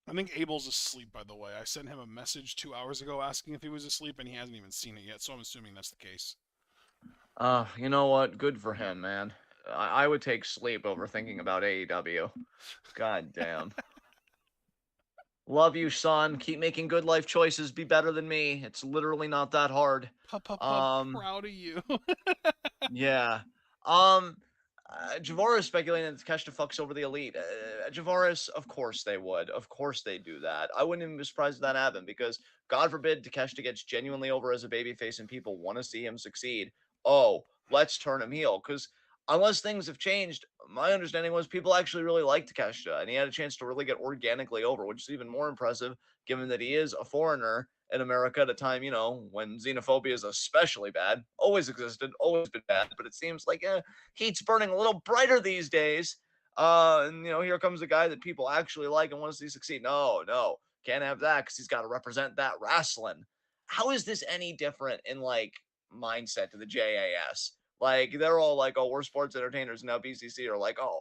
I think Abel's asleep, by the way. I sent him a message 2 hours ago asking if he was asleep, and he hasn't even seen it yet, so I'm assuming that's the case. You know what? Good for him, man. I would take sleep over thinking about AEW. God damn. Love you, son. Keep making good life choices. Be better than me. It's literally not that hard. Pup, Um, proud of you. yeah. Um, Javara is speculating that Takeshita fucks over the elite. Javaris, of course they would. Of course they do that. I wouldn't even be surprised if that happened because God forbid Takeshita gets genuinely over as a babyface and people want to see him succeed. Oh, let's turn him heel. Because unless things have changed, my understanding was people actually really liked Takeshita and he had a chance to really get organically over, which is even more impressive given that he is a foreigner in America at a time, when xenophobia is especially bad. Always existed, always been bad, but it seems like heat's burning a little brighter these days. And here comes a guy that people actually like and want to see succeed. No, no, can't have that because he's got to represent that wrestling. How is this any different in like mindset to the JAS? Like they're all like, oh, we're sports entertainers. Now BCC are like, oh,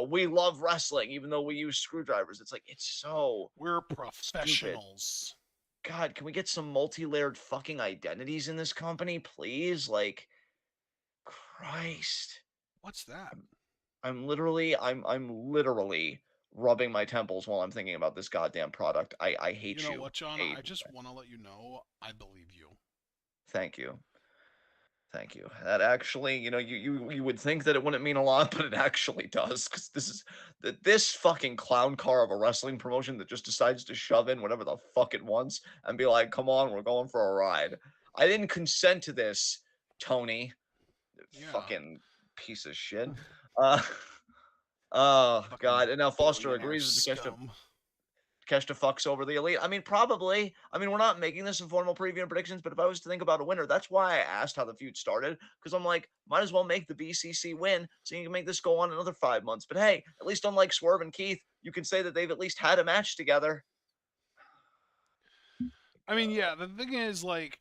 we love wrestling even though we use screwdrivers. It's like it's so We're stupid. professionals. God, can we get some multi-layered fucking identities in this company, please? Like, Christ. What's that? I'm literally rubbing my temples while I'm thinking about this goddamn product. I You hate know you. what, John? Hate I you. just want to let you know I believe you. Thank you. Thank you. That actually, you would think that it wouldn't mean a lot, but it actually does. Because this fucking clown car of a wrestling promotion that just decides to shove in whatever the fuck it wants and be like, "Come on, we're going for a ride." I didn't consent to this, Tony. Yeah. Fucking piece of shit. Uh, oh Fucking God. And now Foster billionaire agrees with scum. Takeshita fucks over the elite. I mean, probably. I mean, we're not making this a formal preview and predictions, but if I was to think about a winner, that's why I asked how the feud started. Because I'm like, might as well make the BCC win so you can make this go on another 5 months. But hey, at least unlike Swerve and Keith, you can say that they've at least had a match together. I mean, yeah, the thing is, like,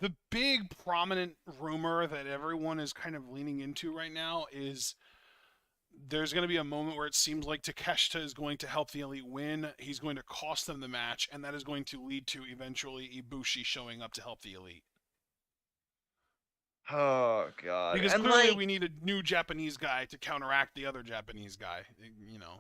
the big prominent rumor that everyone is kind of leaning into right now is there's going to be a moment where it seems like Takeshita is going to help the Elite win. He's going to cost them the match, and that is going to lead to eventually Ibushi showing up to help the Elite. Oh God. Because And clearly like we need a new Japanese guy to counteract the other Japanese guy.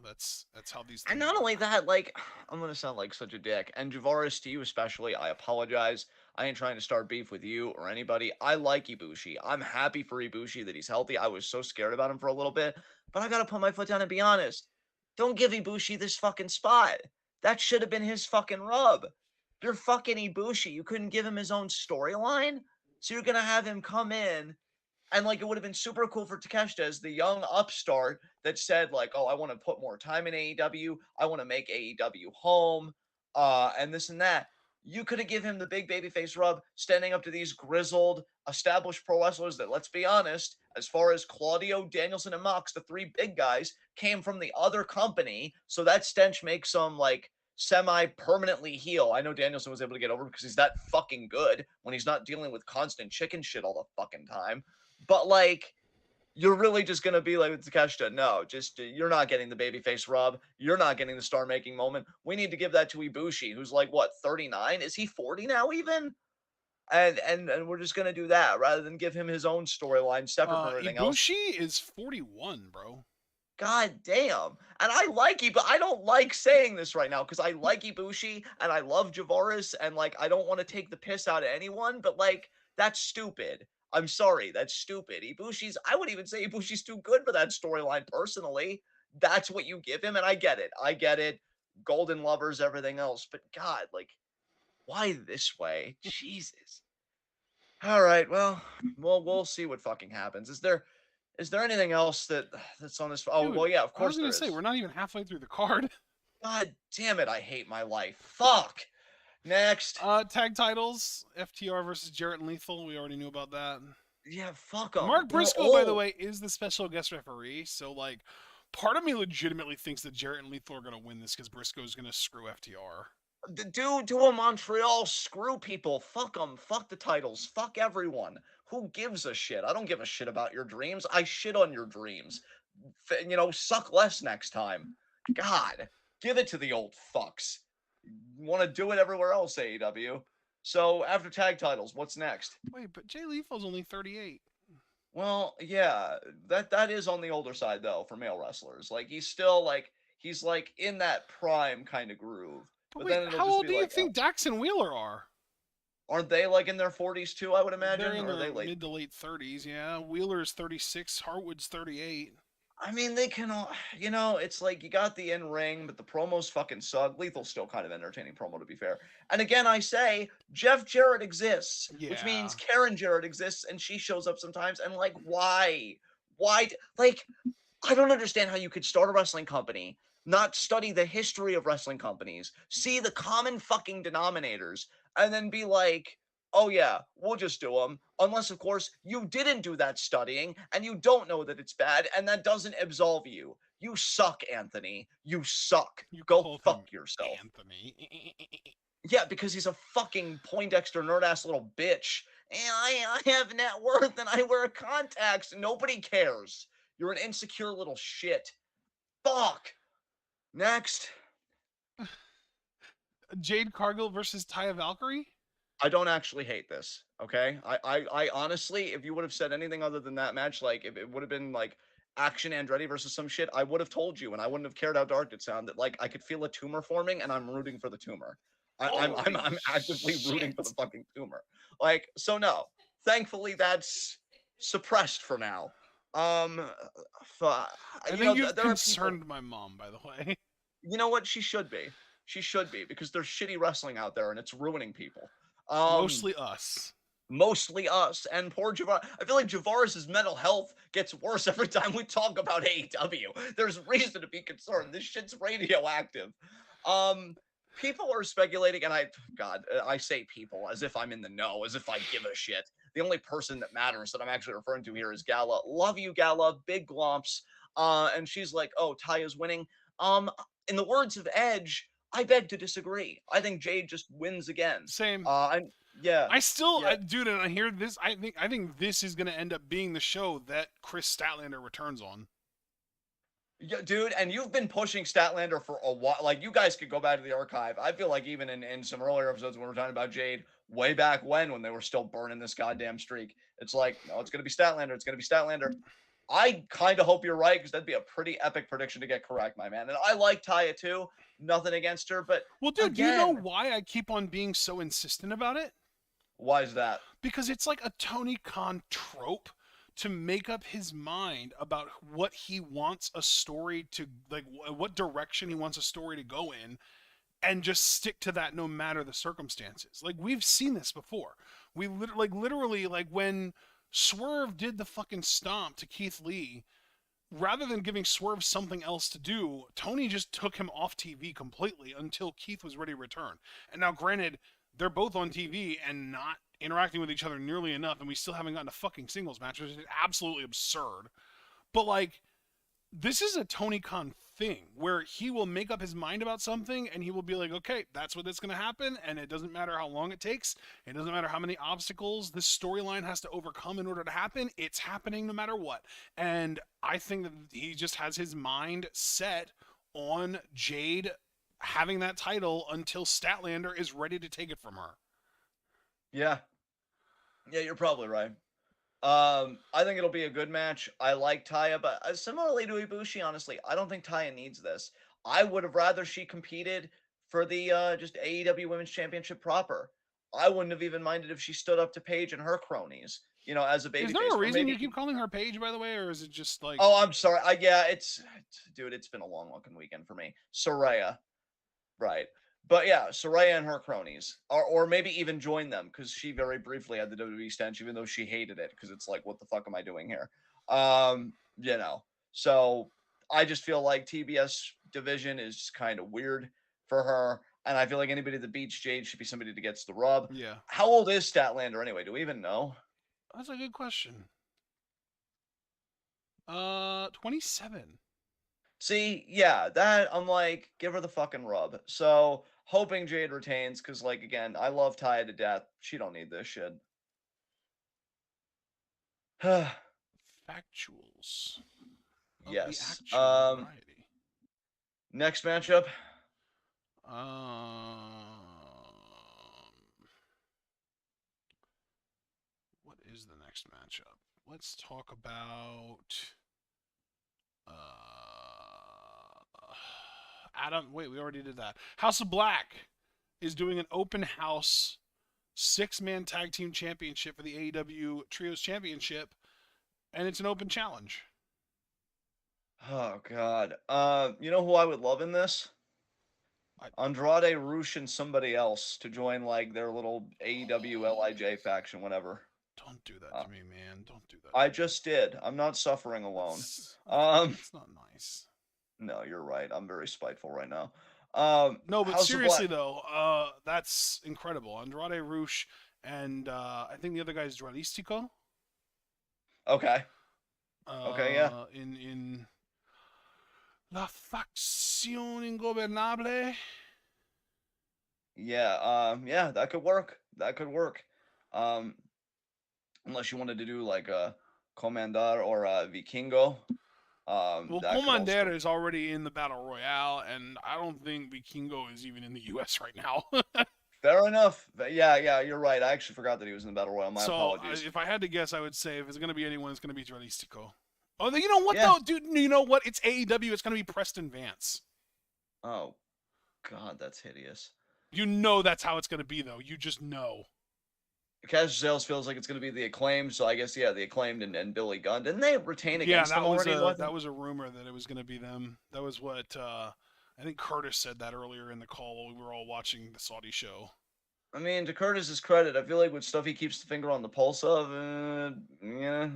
That's how these and things not work. only that, like, I'm gonna sound like such a dick. And Javaris, to you especially, I apologize. I ain't trying to start beef with you or anybody. I like Ibushi. I'm happy for Ibushi that he's healthy. I was so scared about him for a little bit, but I gotta put my foot down and be honest. Don't give Ibushi this fucking spot. That should have been his fucking rub. You're fucking Ibushi. You couldn't give him his own storyline, so you're gonna have him come in and like it would have been super cool for Takeshita as the young upstart that said like, "Oh, I want to put more time in AEW. I want to make AEW home, and this and that." You could have given him the big babyface rub, standing up to these grizzled, established pro wrestlers that, let's be honest, as far as Claudio, Danielson, and Mox, the three big guys, came from the other company. So that stench makes them like semi-permanently heel. I know Danielson was able to get over because he's that fucking good when he's not dealing with constant chicken shit all the fucking time. But like You're really just gonna be like with Takeshita. No, just you're not getting the babyface rub. You're not getting the star making moment. We need to give that to Ibushi, who's like what 39? Is he 40 now even? And we're just gonna do that rather than give him his own storyline separate from everything else. Ibushi is 41, bro. God damn. And I like Ibushi. I don't like saying this right now because I like Ibushi and I love Javaris and like I don't want to take the piss out of anyone, but like that's stupid. I'm sorry, that's stupid. I would even say Ibushi's too good for that storyline personally. That's what you give him, and I get it. I get it. Golden lovers, everything else. But God, like, why this way? Jesus. All right, we'll see what fucking happens. Is there anything else that's on this? Oh, Dude, well, yeah, of I was course gonna there say, is. we're not even halfway through the card. God damn it, I hate my life. Fuck. Next. Tag titles, FTR versus Jarrett and Lethal. We already knew about that. Yeah, fuck them. Mark They're Briscoe, by the old. way, is the special guest referee. So, like, part of me legitimately thinks that Jarrett and Lethal are going to win this because Briscoe's going to screw FTR. Do a Montreal. Screw people. Fuck them. Fuck the titles. Fuck everyone. Who gives a shit? I don't give a shit about your dreams. I shit on your dreams. Suck less next time. God, give it to the old fucks. Want to do it everywhere else, AEW. So after tag titles, what's next? Wait, but Jay Lethal's only 38. Well, yeah, that is on the older side though for male wrestlers. Like he's like in that prime kind of groove. But But wait, then it'll how just old be do you like, think Dax and Wheeler are? aren't they like in their 40s too? I would They're imagine, in or are their they late? mid to late 30s, yeah. Wheeler's 36, Hartwood's 38. I mean, they can all, it's like you got the in ring, but the promos fucking suck. Lethal's still kind of entertaining promo, to be fair. And again, I say Jeff Jarrett exists, which Yeah. means Karen Jarrett exists, and she shows up sometimes. And like, why? Why? Like, I don't understand how you could start a wrestling company, not study the history of wrestling companies, see the common fucking denominators, and then be like, oh yeah, we'll just do them. Unless, of course, you didn't do that studying and you don't know that it's bad, and that doesn't absolve you. You suck, Anthony. You suck. You Go called him fuck yourself. Anthony. Yeah, because he's a fucking Poindexter nerd ass little bitch. And I have net worth and I wear contacts. Nobody cares. You're an insecure little shit. Fuck. Next. Jade Cargill versus Taya Valkyrie? I don't actually hate this. Okay. I honestly, if you would have said anything other than that match, like if it would have been like Action Andretti versus some shit, I would have told you, and I wouldn't have cared how dark it sounded. Like I could feel a tumor forming, and I'm rooting for the tumor. Holy I'm actively rooting for the shit. fucking tumor. Like so, no. Thankfully, that's suppressed for now. Um, I think you've there are people. concerned my mom, by the way. You know what? She should be. She should be because there's shitty wrestling out there and it's ruining people. Mostly us. Mostly us and poor Javaris. I feel like Javaris' mental health gets worse every time we talk about AEW. There's reason to be concerned. This shit's radioactive. Um, People are speculating, and I say people as if I'm in the know, as if I give a shit. The only person that matters that I'm actually referring to here is Gala. Love you, Gala. Big glomps. And she's like, oh, Taya's winning. In the words of Edge, I beg to disagree. I think Jade just wins again. Same. And yeah, I still, yeah, dude, and I hear this. I think this is gonna end up being the show that Chris Statlander returns on. yeah, dude. And you've been pushing Statlander for a while. Like you guys could go back to the archive. I feel like even in some earlier episodes when we were talking about Jade, way back when they were still burning this goddamn streak, it's like, no, it's gonna be Statlander. It's gonna be Statlander. I kind of hope you're right because that'd be a pretty epic prediction to get correct, my man. And I like Taya too. Nothing against her, but Well, dude, do you know again, why I keep on being so insistent about it? why is that? Because it's like a Tony Khan trope to make up his mind about what he wants a story to like, what direction he wants a story to go in, and just stick to that no matter the circumstances. Like we've seen this before. We literally like when Swerve did the fucking stomp to Keith Lee, rather than giving Swerve something else to do, Tony just took him off TV completely until Keith was ready to return. And now, granted, they're both on TV and not interacting with each other nearly enough, and we still haven't gotten a fucking singles match, which is absolutely absurd. But like, this is a Tony Khan thing where he will make up his mind about something and he will be like, okay, that's what is going to happen. And it doesn't matter how long it takes. It doesn't matter how many obstacles this storyline has to overcome in order to happen. It's happening no matter what. And I think that he just has his mind set on Jade having that title until Statlander is ready to take it from her. Yeah. Yeah, you're probably right. I think it'll be a good match. I like Taya, but similarly to Ibushi, honestly, I don't think Taya needs this. I would have rather she competed for the just AEW Women's Championship proper. I wouldn't have even minded if she stood up to Paige and her cronies, as a Is there babyface, a or reason maybe. you keep calling her Paige, by the way, or is it just like? Oh, I'm sorry. Yeah, dude, it's been a long fucking weekend for me. Soraya, right? But yeah, Soraya and her cronies, or maybe even join them, because she very briefly had the WWE stench, even though she hated it, because it's like, what the fuck am I doing here? So I just feel like TBS division is kind of weird for her, and I feel like anybody that beats Jade should be somebody that gets the rub. Yeah, How old is Statlander anyway? Do we even know? that's a good question. 27. See, yeah, that I'm like, give her the fucking rub. So hoping Jade retains, because like again, I love Taya to death. She don't need this shit. Factuals of the Yes. actual variety. Next matchup. What is the next matchup? Let's talk about uh Adam. Wait, we already did that. House of Black is doing an open house 6-man tag team championship for the AEW Trios Championship, and it's an open challenge. Oh god. You know who I would love in this? Andrade, Rush, and somebody else to join like their little AEW LIJ faction, whatever. Don't do that to me, man. Don't do that. I just did. I'm not suffering alone. That's not nice. No, you're right. I'm very spiteful right now. No, but House of seriously Black. though, that's incredible. Andrade Rush and I think the other guy is Dualistico. Okay. Okay, yeah. In La Facción Ingobernable. Yeah, that could work. That could work. Um, unless you wanted to do like a Comandar or a Vikingo. Well, That could also. Commander is already in the Battle Royale, and I don't think Vikingo is even in the U.S. right now. Fair enough. Yeah, you're right. I actually forgot that he was in the Battle Royale. My apologies. If I had to guess, I would say if it's going to be anyone, it's going to be Dualistico. Oh, you know what Yeah. though, dude? You know what? It's AEW. It's going to be Preston Vance. Oh, God, that's hideous. You know that's how it's going to be, though. You just know. Cash Sales feels like it's going to be the Acclaimed, so I guess, yeah, the Acclaimed and Billy Gunn. Didn't they retain against them already? That was a rumor that it was going to be them. That was what I think Curtis said that earlier in the call while we were all watching the Saudi show. I mean, to Curtis's credit, I feel like with stuff he keeps the finger on the pulse of, yeah,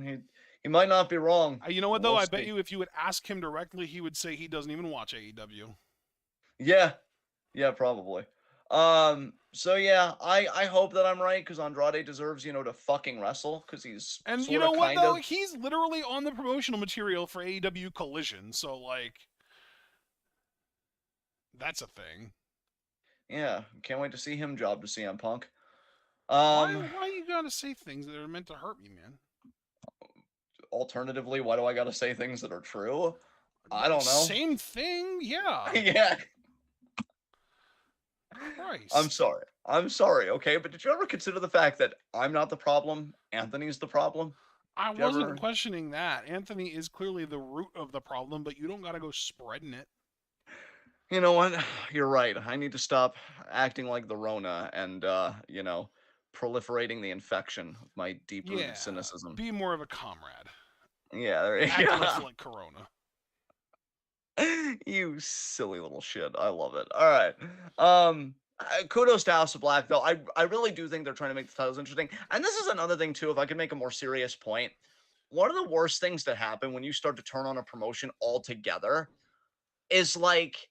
he might not be wrong. You know what, though? I bet you if you would ask him directly, he would say he doesn't even watch AEW. Yeah, probably. So yeah, I hope that I'm right, because Andrade deserves, to fucking wrestle, because he's and you know what though, he's literally on the promotional material for AEW Collision, so like, that's a thing. Yeah, can't wait to see him job to CM Punk. Why you gotta say things that are meant to hurt me, man? Alternatively, why do I gotta say things that are true? I don't know. Same thing, yeah. Yeah. Christ. I'm sorry, okay? But did you ever consider the fact that I'm not the problem, Anthony's the problem? I wasn't questioning that. Anthony is clearly the root of the problem, but you don't gotta go spreading it. You know what? You're right. I need to stop acting like the Rona and, proliferating the infection of my deep-rooted cynicism. Be more of a comrade. Yeah, there you Act go. less like Corona. You silly little shit. I love it. All right. Kudos to House of Black, though. I really do think they're trying to make the titles interesting. And this is another thing, too, if I could make a more serious point. One of the worst things that happen when you start to turn on a promotion altogether is, like,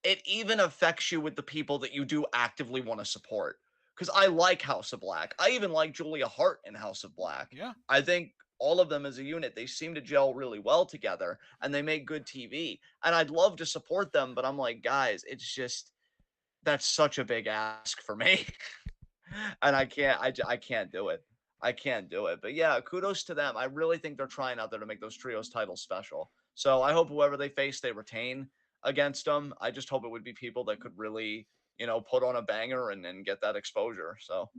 it even affects you with the people that you do actively want to support. Because I like House of Black. I even like Julia Hart in House of Black. Yeah. I think all of them as a unit, they seem to gel really well together and they make good TV. And I'd love to support them, but I'm like, guys, it's just that's such a big ask for me. And I can't do it. I can't do it. But yeah, kudos to them. I really think they're trying out there to make those trios titles special. So I hope whoever they face, they retain against them. I just hope it would be people that could really, put on a banger and get that exposure. So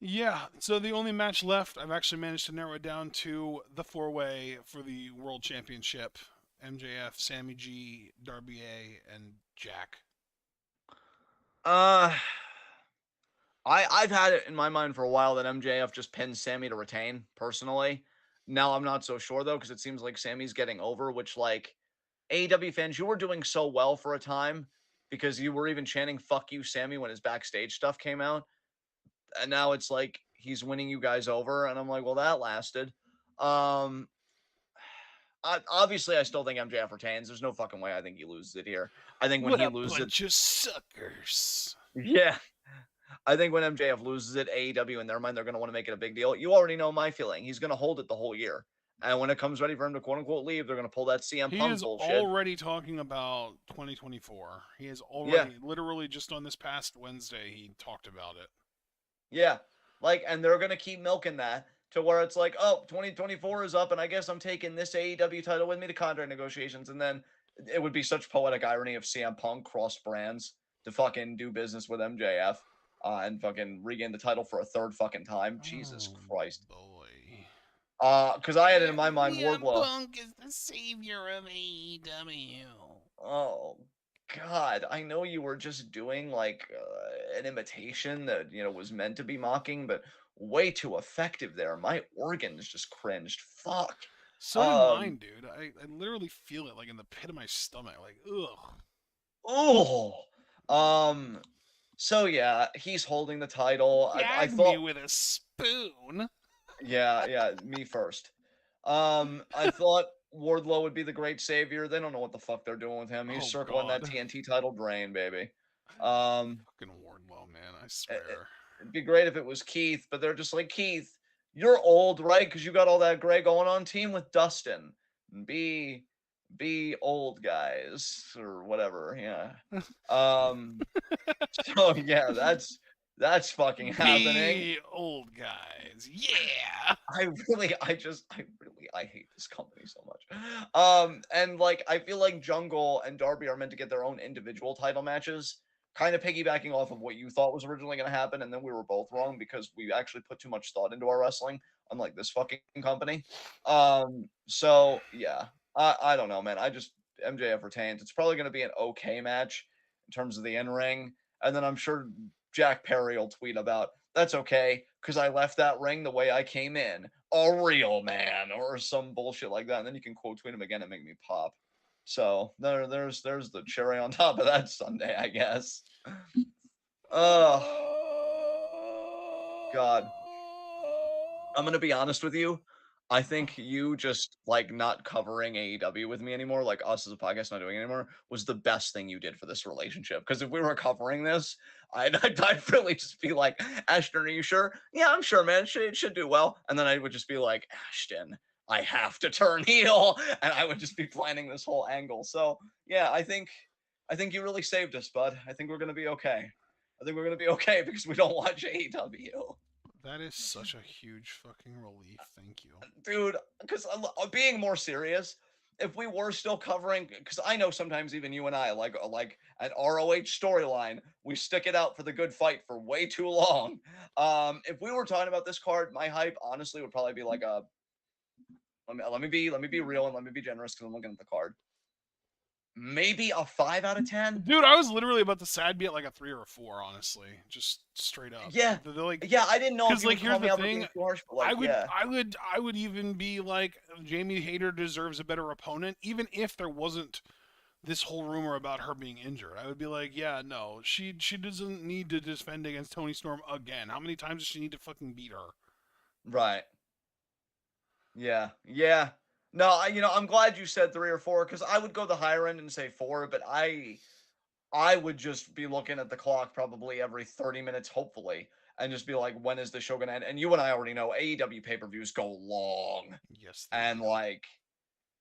Yeah, so the only match left, I've actually managed to narrow it down to the four-way for the World Championship. MJF, Sammy G, Darby A, and Jack. uh I've had it in my mind for a while that MJF just pins Sammy to retain, personally. Now I'm not so sure though, because it seems like Sammy's getting over, which like AEW fans, you were doing so well for a time because you were even chanting "fuck you, Sammy" when his backstage stuff came out, and now it's like he's winning you guys over, and I'm like, well, that lasted. Um, obviously, I still think MJF retains. There's no fucking way I think he loses it here. I think when What he a loses it, bunch of suckers. yeah, I think when MJF loses it, AEW in their mind, they're going to want to make it a big deal. You already know my feeling. He's going to hold it the whole year. And when it comes ready for him to quote unquote leave, they're going to pull that CM He Punk is bullshit. already talking about 2024. He is Yeah. already, literally just on this past Wednesday, he talked about it. Yeah. Like, and they're going to keep milking that to where it's like, oh, 2024 is up, and I guess I'm taking this AEW title with me to contract negotiations. And then it would be such poetic irony if CM Punk crossed brands to fucking do business with MJF and fucking regain the title for a third fucking time. Jesus Oh, Christ. boy. Because I had it in my mind, CM Wardlow. Punk is the savior of AEW. Oh God, I know you were just doing like an imitation that was meant to be mocking, but way too effective there. My organs just cringed. Fuck. So did mine, Um. dude. I literally feel it like in the pit of my stomach. Like, ugh. Oh. Um. So yeah, he's holding the title. I Gag me thought. with a spoon. Yeah. Me first. I thought Wardlow would be the great savior. They don't know what the fuck they're doing with him. He's Oh, circling that God. TNT title drain, baby. Um. Fucking Wardlow, man. I it- swear. It'd be great if it was Keith, but they're just like, Keith, you're old, right? Because you got all that gray going on. Team with Dustin. Be old, guys, or whatever. Yeah. Um. So yeah, that's fucking happening. Be old guys. Yeah. I hate this company so much. And like I feel like Jungle and Darby are meant to get their own individual title matches, kind of piggybacking off of what you thought was originally going to happen, and then we were both wrong because we actually put too much thought into our wrestling, unlike this fucking company. So yeah, I don't know, man. I just MJF retains. It's probably going to be an okay match in terms of the in ring, and then I'm sure Jack Perry will tweet about that's okay because I left that ring the way I came in, a real man, or some bullshit like that. And then you can quote tweet him again and make me pop. So there's the cherry on top of that Sunday, I guess. Oh God, I'm gonna be honest with you. I think you just like not covering AEW with me anymore, like us as a podcast not doing it anymore, was the best thing you did for this relationship. Because if we were covering this, I'd really just be like, Ashton, are you sure? Yeah, I'm sure, man. It should do well. And then I would just be like, Ashton, I have to turn heel, and I would just be planning this whole angle. So yeah, I think you really saved us, bud. I think we're gonna be okay. I think we're gonna be okay because we don't watch AEW. That is such a huge fucking relief. Thank you. Dude, because being more serious, if we were still covering, because I know sometimes even you and I like an ROH storyline, we stick it out for the good fight for way too long. If we were talking about this card, my hype honestly would probably be like a let me be real and let me be generous because I'm looking at the card. Maybe a 5 out of 10. Dude, I was literally about to say I'd be at like a 3 or a 4, honestly. Just straight up. Yeah, They're like, yeah. I didn't know if because you like would here's call me the out for being thing. too harsh, but I like, would, yeah, I would even be like, Jamie Hayter deserves a better opponent, even if there wasn't this whole rumor about her being injured. I would be like, yeah, no, she doesn't need to defend against Tony Storm again. How many times does she need to fucking beat her? right. Yeah. No, I'm glad you said 3 or 4 because I would go the higher end and say 4, but I would just be looking at the clock probably every 30 minutes, hopefully, and just be like, when is the show gonna end? And you and I already know AEW pay-per-views go long. Yes, they And do. like,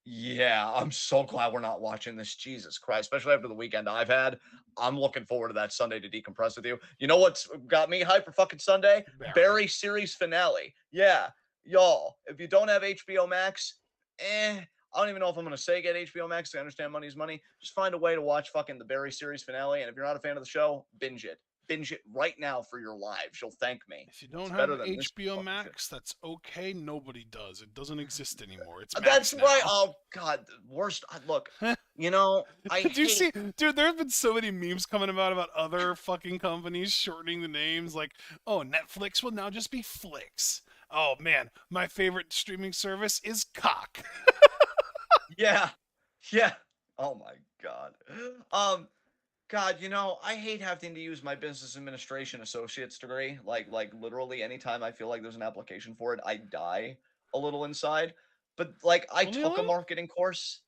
yeah, I'm so glad we're not watching this. Jesus Christ, especially after the weekend I've had. I'm looking forward to that Sunday to decompress with you. You know what's got me hyped for fucking Sunday? Barry. Barry series finale. Yeah, y'all, if you don't have HBO Max, I don't even know if I'm gonna say get HBO Max. I understand money's money. Just find a way to watch fucking the Barry series finale. And if you're not a fan of the show, binge it. Binge it right now for your lives. You'll thank me. If you don't It's have better than this HBO fucking shit. Max, that's okay. Nobody does. It doesn't exist anymore. It's That's Max right. now. Oh God, worst. Look, you know, I Do you see, hate. dude? There have been so many memes coming about other fucking companies shortening the names. Like, oh, Netflix will now just be Flix. Oh man, my favorite streaming service is Cock. Yeah, yeah. Oh my God. Um, God, I hate having to use my business administration associate's degree. Like literally, anytime I feel like there's an application for it, I die a little inside. But like, I Only took a 11? marketing course,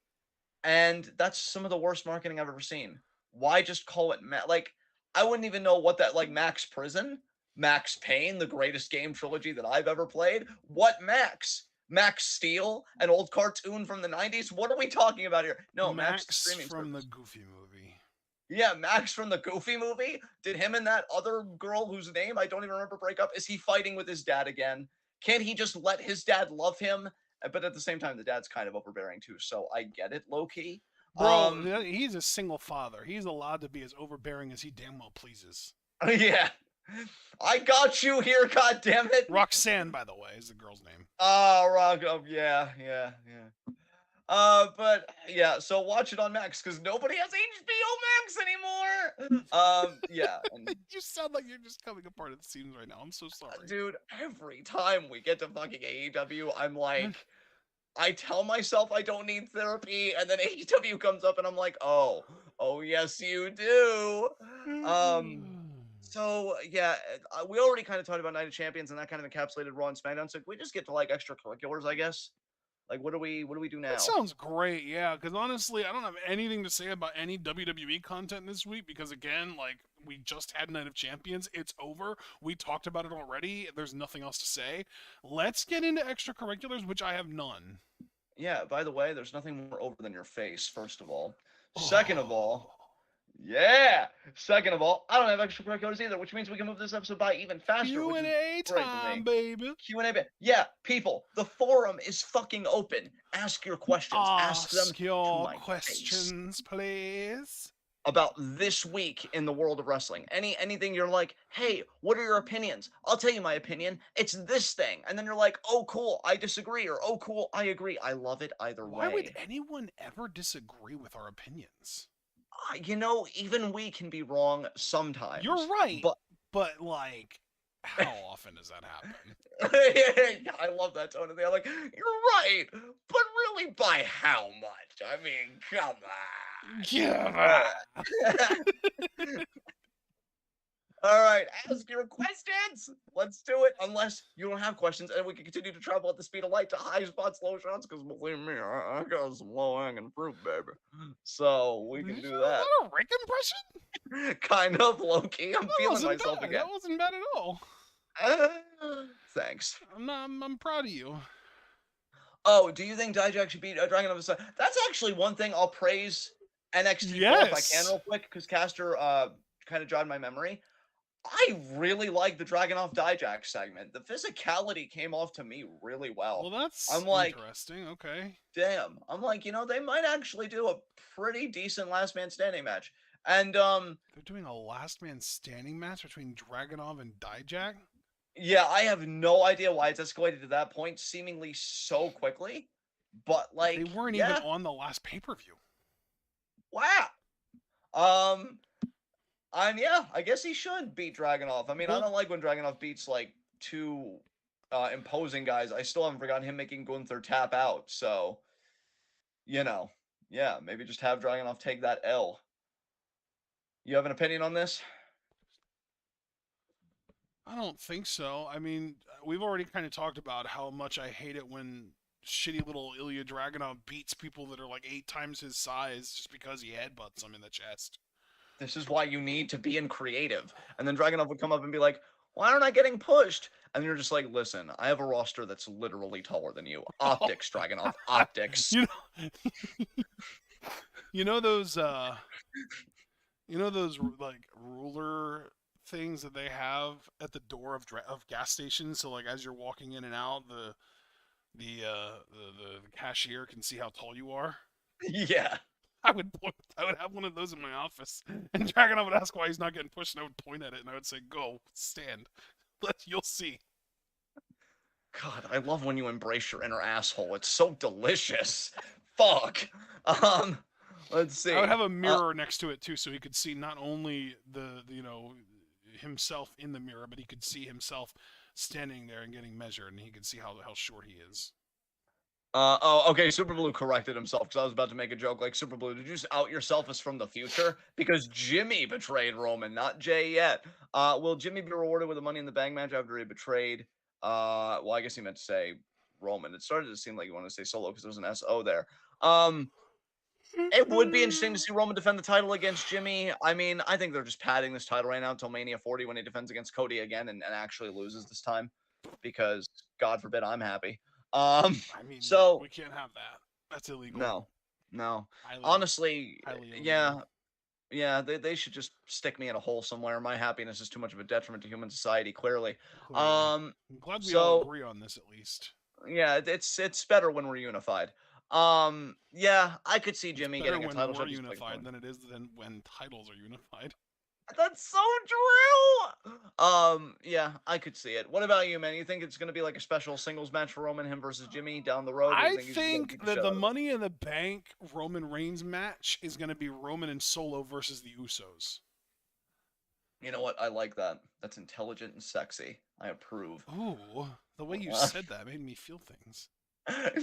and that's some of the worst marketing I've ever seen. Why just call it like I wouldn't even know what that like Max Prison, Max Payne, the greatest game trilogy that I've ever played. What Max? Max Steel, an old cartoon from the 90s? What are we talking about here? No, Max the Max streaming from the service. Goofy movie. Yeah, Max from the Goofy movie. Did him and that other girl whose name I don't even remember break up? Is he fighting with his dad again? Can't he just let his dad love him? But at the same time, the dad's kind of overbearing too, so I get it, low key. Bro, he's a single father. He's allowed to be as overbearing as he damn well pleases. Yeah. I got you here, god damn it. Roxanne, by the way, is the girl's name. Oh, Rock. Oh, yeah. But yeah, so watch it on Max because nobody has HBO Max anymore. Yeah, and You sound like you're just coming apart at the seams right now. I'm so sorry. dude, every time we get to fucking AEW, I'm like, I tell myself I don't need therapy, and then AEW comes up, and I'm like, oh yes, you do. Um, so yeah, we already kind of talked about Night of Champions, and that kind of encapsulated Raw and SmackDown. So we just get to like extracurriculars, I guess. Like, what do we do That now? sounds great, yeah. Because honestly, I don't have anything to say about any WWE content this week because again, like we just had Night of Champions. It's over. We talked about it already. There's nothing else to say. Let's get into extracurriculars, which I have none. Yeah. By the way, there's nothing more over than your face. First of all. Second of all. Oh. Yeah. Second of all, I don't have extracurriculars either, which means we can move this episode by even faster, which is Q&A great for time, me. baby. Q&A bit. Yeah, people, the forum is fucking open. Ask your questions. Ask them to Your my face questions, please. about this week in the world of wrestling. Anything you're like, hey, what are your opinions? I'll tell you my opinion. It's this thing. And then you're like, oh, cool, I disagree. Or, oh, cool, I agree. I love it either Why would way. anyone ever disagree with our opinions? Even we can be wrong sometimes. You're right, But like, how often does that happen? I love that tone of the like, you're right, but really by how much? I mean, come on. Yeah. All right, ask your questions. Let's do it. Unless you don't have questions, and we can continue to travel at the speed of light to high spots, low shots. Because believe me, I got some low hanging fruit, baby. So we can do that. Is that a Rick impression? Kind of low key. I'm feeling myself bad. again. That wasn't bad at all. Thanks. I'm proud of you. Oh, do you think Dijak should beat Dragon of the Sun? That's actually one thing I'll praise NXT for if I can real quick, because Caster kind of jogged my memory. I really like the Dragunov Dijak segment. The physicality came off to me really well. Well, that's I'm like, interesting. Okay. damn. I'm like, they might actually do a pretty decent last man standing match. And they're doing a last man standing match between Dragunov and Dijak? Yeah, I have no idea why it's escalated to that point seemingly so quickly. But like they weren't even on the last pay-per-view. Wow. Yeah, I guess he should beat Dragunov. I mean, I don't like when Dragunov beats like two imposing guys. I still haven't forgotten him making Gunther tap out. So, yeah, maybe just have Dragunov take that L. You have an opinion on this? I don't think so. I mean, we've already kind of talked about how much I hate it when shitty little Ilya Dragunov beats people that are like 8 times his size just because he headbutts them in the chest. This is why you need to be in creative. And then Dragunov would come up and be like, Why aren't I getting pushed? And you're just like, listen, I have a roster that's literally taller than you. Optics, Dragonov, optics. you know, you know those, like ruler things that they have at the door of gas stations. So like as you're walking in and out, the cashier can see how tall you are. Yeah. I would have one of those in my office, and Dragonov would ask why he's not getting pushed, and I would point at it, and I would say, "Go, stand, you'll see." God, I love when you embrace your inner asshole. It's so delicious. Fuck. Um, let's I would see. have a mirror next to it too, so he could see not only himself in the mirror, but he could see himself standing there and getting measured, and he could see how short he is. Oh, okay. Super Blue corrected himself because I was about to make a joke. Like, Super Blue, did you just out yourself as from the future? Because Jimmy betrayed Roman, not Jay yet. Will Jimmy be rewarded with a Money in the Bank match after he betrayed? Well, I guess he meant to say Roman. It started to seem like you wanted to say Solo because there was an SO there. It would be interesting to see Roman defend the title against Jimmy. I mean, I think they're just padding this title right now until Mania 40 when he defends against Cody again and actually loses this time because, God forbid, I'm happy. I mean, So we can't have that. That's illegal. no, no. Highly, Honestly, highly illegal. yeah, yeah. They should just stick me in a hole somewhere. My happiness is too much of a detriment to human society. Clearly. Clearly, Um. I'm glad we all So agree on this at least. yeah, it's better when we're unified. Yeah, I could see It's Jimmy better getting a when title we're shot just like unified than it is than when titles are unified. That's so true. Yeah, I could see it. What about you, man? You think it's gonna be like a special singles match for Roman, him versus Jimmy down the road, or you I think he's just gonna think beat the that shit the out of him? Money in the Bank Roman Reigns match is going to be Roman and Solo versus the Usos. You know what? I like that. That's intelligent and sexy. I approve. Ooh, the way you said that made me feel things.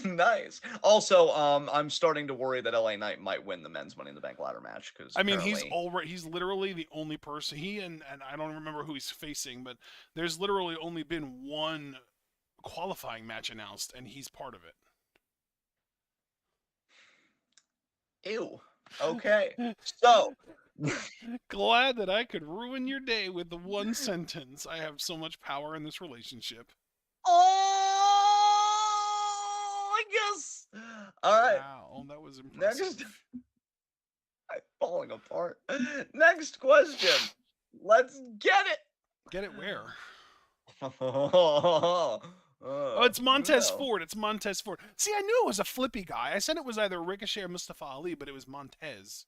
Nice. Also, I'm starting to worry that LA Knight might win the men's Money in the Bank ladder match because I mean, he's apparently, already he's literally the only person and I don't remember who he's facing, but there's literally only been one qualifying match announced and he's part of ew. Okay. it. So, Glad that I could ruin your day with the one sentence. I have so much power in this relationship. oh, I guess. All right. Wow, that was Next, impressive. I'm falling apart. Next question. Let's get it. Get it where? Oh, Oh, it's you Montez know. Ford. It's Montez Ford. See, I knew it was a flippy guy. I said it was either Ricochet or Mustafa Ali, but it was Montez.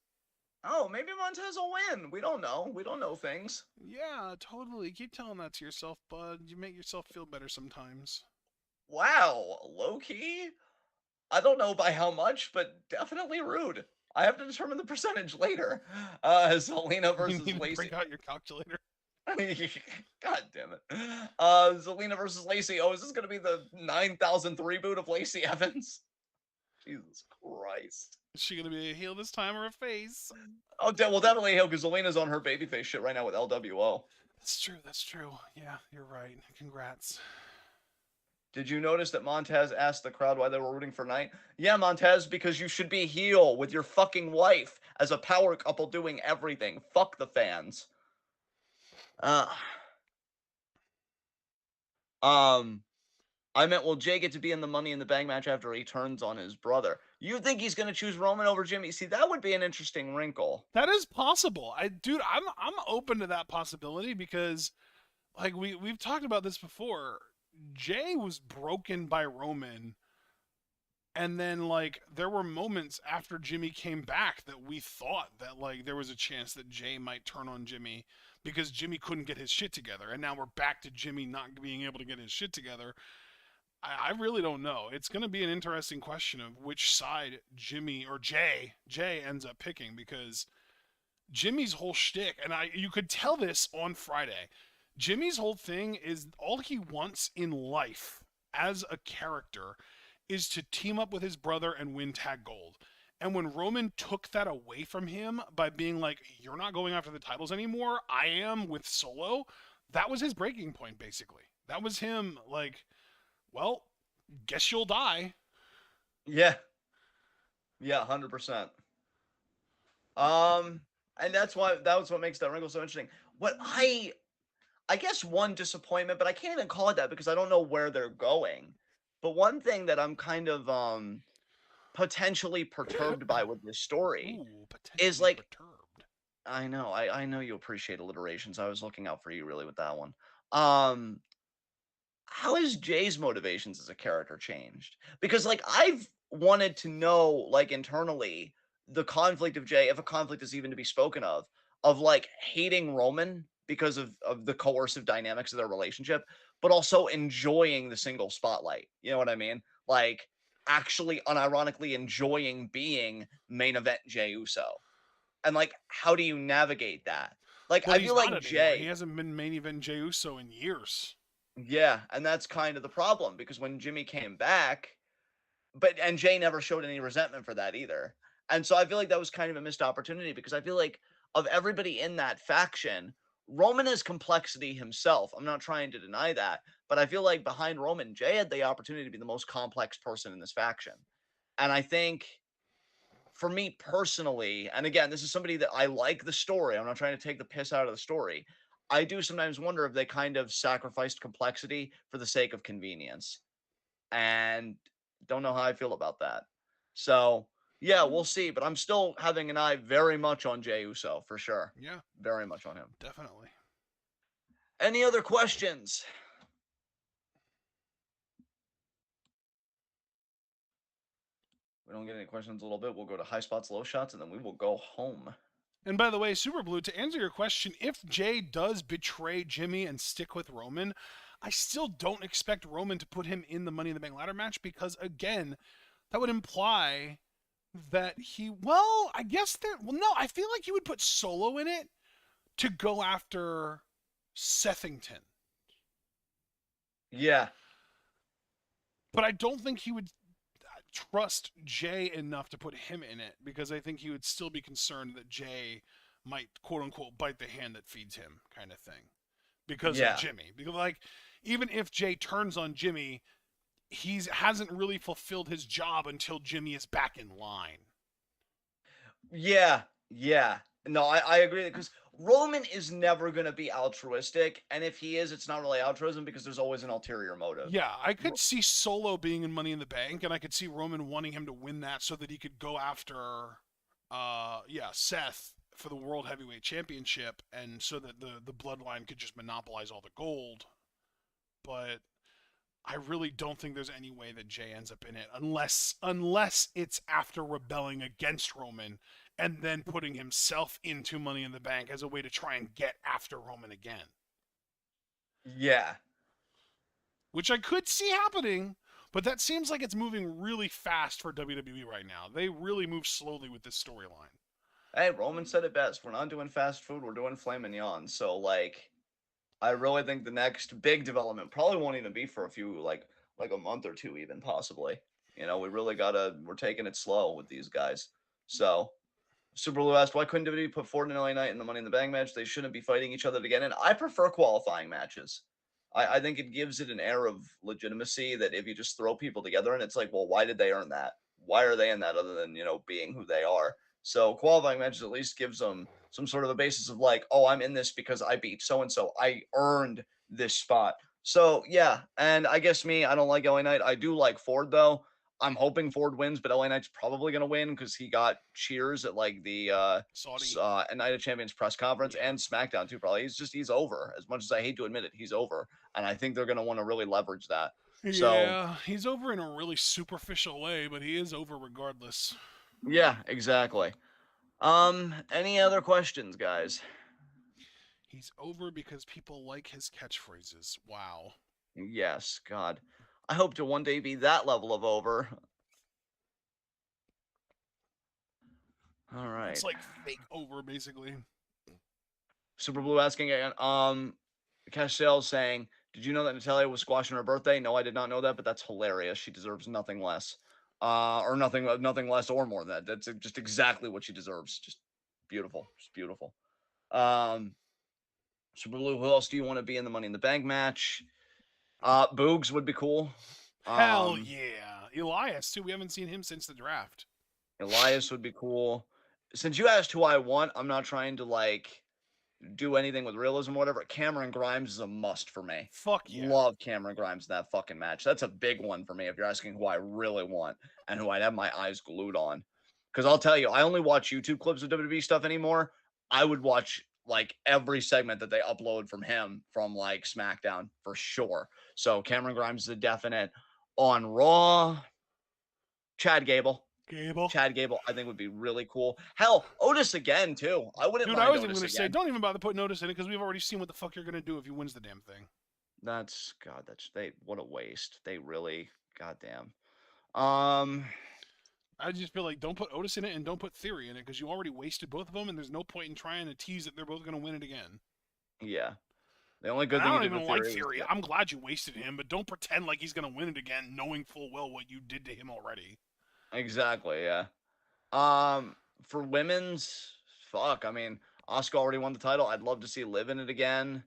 Oh, maybe Montez will win. We don't know. We don't know things. Yeah, totally. Keep telling that to yourself, bud. You make yourself feel better sometimes. Wow, low key. I don't know by how much, but definitely rude. I have to determine the percentage later. Zelina You versus need to break Lacey. out your calculator. God damn it. Zelina versus Lacey. Oh, is this gonna be the 9,000th reboot of Lacey Evans? Jesus Christ. Is she gonna be a heel this time or a face? Oh, well, definitely Hill, because Zelina's on her babyface shit right now with LWO. That's true. That's true. Yeah, you're right. Congrats. Did you notice that Montez asked the crowd why they were rooting for Knight? Yeah, Montez, because you should be heel with your fucking wife as a power couple doing everything. Fuck the fans. Uh, um, I meant, will Jay get to be in the Money in the Bank match after he turns on his brother? You think he's gonna choose Roman over Jimmy? See, that would be an interesting wrinkle. That is possible. Dude, I'm open to that possibility because like we've talked about this before. Jay was broken by Roman, and then like there were moments after Jimmy came back that we thought that like there was a chance that Jay might turn on Jimmy because Jimmy couldn't get his shit together, and now we're back to Jimmy not being able to get his shit together. I really don't know. It's going to be an interesting question of which side Jimmy or Jay ends up picking because Jimmy's whole shtick, and you could tell this on Friday. Jimmy's whole thing is all he wants in life as a character is to team up with his brother and win tag gold. And when Roman took that away from him by being like, "You're not going after the titles anymore, I am with Solo," that was his breaking point, basically. That was him like, well, guess you'll die. Yeah, yeah, 100%. Um, and that's why that was what makes that wrinkle so interesting. What I guess one disappointment, but I can't even call it that because I don't know where they're going. But one thing that I'm kind of potentially perturbed by with this story Ooh, is potentially like perturbed. I know you appreciate alliterations. I was looking out for you really with that one. Um how has Jay's motivations as a character changed? Because like I've wanted to know like internally the conflict of Jay, if a conflict is even to be spoken of like hating Roman because of the coercive dynamics of their relationship, but also enjoying the single spotlight. You know what I mean? Like actually unironically enjoying being main event Jay Uso. And like how do you navigate that? Like But I he's feel not like anymore. He Jay hasn't been main event Jey Uso in years. yeah, and that's kind of the problem because when Jimmy came back, and Jay never showed any resentment for that either. And so I feel like that was kind of a missed opportunity because I feel like of everybody in that faction, Roman has complexity himself. I'm not trying to deny that, but I feel like behind Roman, Jay had the opportunity to be the most complex person in this faction. And I think for me personally, and again, this is somebody that I like the story. I'm not trying to take the piss out of the story. I do sometimes wonder if they kind of sacrificed complexity for the sake of convenience. And don't know how I feel about that. So, yeah, we'll see. But I'm still having an eye very much on Jey Uso for sure. Yeah, Very much on him. definitely. Any other questions? We don't get any questions a little bit. We'll go to high spots, low shots, and then we will go home. And by the way, Super Blue, to answer your question, if Jay does betray Jimmy and stick with Roman, I still don't expect Roman to put him in the Money in the Bank ladder match because, again, that would imply that he, well, I guess there, well, no, I feel like he would put Solo in it to go after Sethington. Yeah. But I don't think he would trust Jay enough to put him in it because I think he would still be concerned that Jay might quote unquote bite the hand that feeds him kind of thing because of Yeah. Jimmy. Because like even if Jay turns on Jimmy, he hasn't really fulfilled his job until Jimmy is back in line. Yeah. Yeah. No, I agree because Roman is never going to be altruistic. And if he is, it's not really altruism because there's always an ulterior motive. Yeah, I could see Solo being in Money in the Bank, and I could see Roman wanting him to win that so that he could go after, Seth for the World Heavyweight Championship, and so that the Bloodline could just monopolize all the gold. But I really don't think there's any way that Jay ends up in it unless it's after rebelling against Roman and then putting himself into Money in the Bank as a way to try and get after Roman again. Yeah. Which I could see happening, but that seems like it's moving really fast for WWE right now. They really move slowly with this storyline. Hey, Roman said it best. We're not doing fast food. We're doing filet mignon. So, like, I really think the next big development probably won't even be for a few, like a month or two, even possibly. You know, we really we're taking it slow with these guys. So, Super Blue asked, why couldn't WWE put Ford and LA Knight in the Money in the Bank match? They shouldn't be fighting each other again. And I prefer qualifying matches. I think it gives it an air of legitimacy that if you just throw people together and it's like, well, why did they earn that? Why are they in that other than, being who they are? So qualifying matches at least gives them some sort of a basis of like, oh, I'm in this because I beat so and so. I earned this spot. So yeah, and I guess me, I don't like LA Knight. I do like Ford though. I'm hoping Ford wins, but LA Knight's probably gonna win because he got cheers at like the Saudi. Night of Champions press conference Yeah. and SmackDown too. Probably he's over. As much as I hate to admit it, he's over, and I think they're gonna want to really leverage that. So Yeah, he's over in a really superficial way, but he is over regardless. yeah, exactly. Any other questions, guys? He's over because people like his catchphrases. Wow. Yes, God. I hope to one day be that level of over. All It's right. like fake over, basically. Super Blue asking again. Castell saying, "Did you know that Natalia was squashing her birthday?" No, I did not know that, but that's hilarious. She deserves nothing less, or nothing less or more than that. That's just exactly what she deserves. Just beautiful, just beautiful. Um, Super Blue, who else do you want to be in the Money in the Bank match? Boogs would be cool. Hell Um, yeah. Elias, too. We haven't seen him since the draft. Elias would be cool. Since you asked who I want, I'm not trying to like do anything with realism or whatever, Cameron Grimes is a must for me. Fuck yeah. Love Cameron Grimes in that fucking match. That's a big one for me if you're asking who I really want and who I'd have my eyes glued on. Because I'll tell you, I only watch YouTube clips of WWE stuff anymore. I would watch like every segment that they upload from him from like SmackDown for sure. So Cameron Grimes is a definite. On Raw, Chad Gable. Gable. Chad Gable, I think would be really cool. Hell, Otis again too. I wouldn't Dude, I mind was even Otis going to say, again. don't even bother putting Otis in it because we've already seen what the fuck you're going to do if he wins the damn thing. That's God. That's what a waste. They really, goddamn. I just feel like don't put Otis in it and don't put Theory in it because you already wasted both of them and there's no point in trying to tease that they're both going to win it again. Yeah. The only good And thing I he don't did with even like Theory Theory. I'm glad you wasted him, but don't pretend like he's going to win it again knowing full well what you did to him already. exactly, yeah. For women's, fuck. I mean, Asuka already won the title. I'd love to see Liv in it again.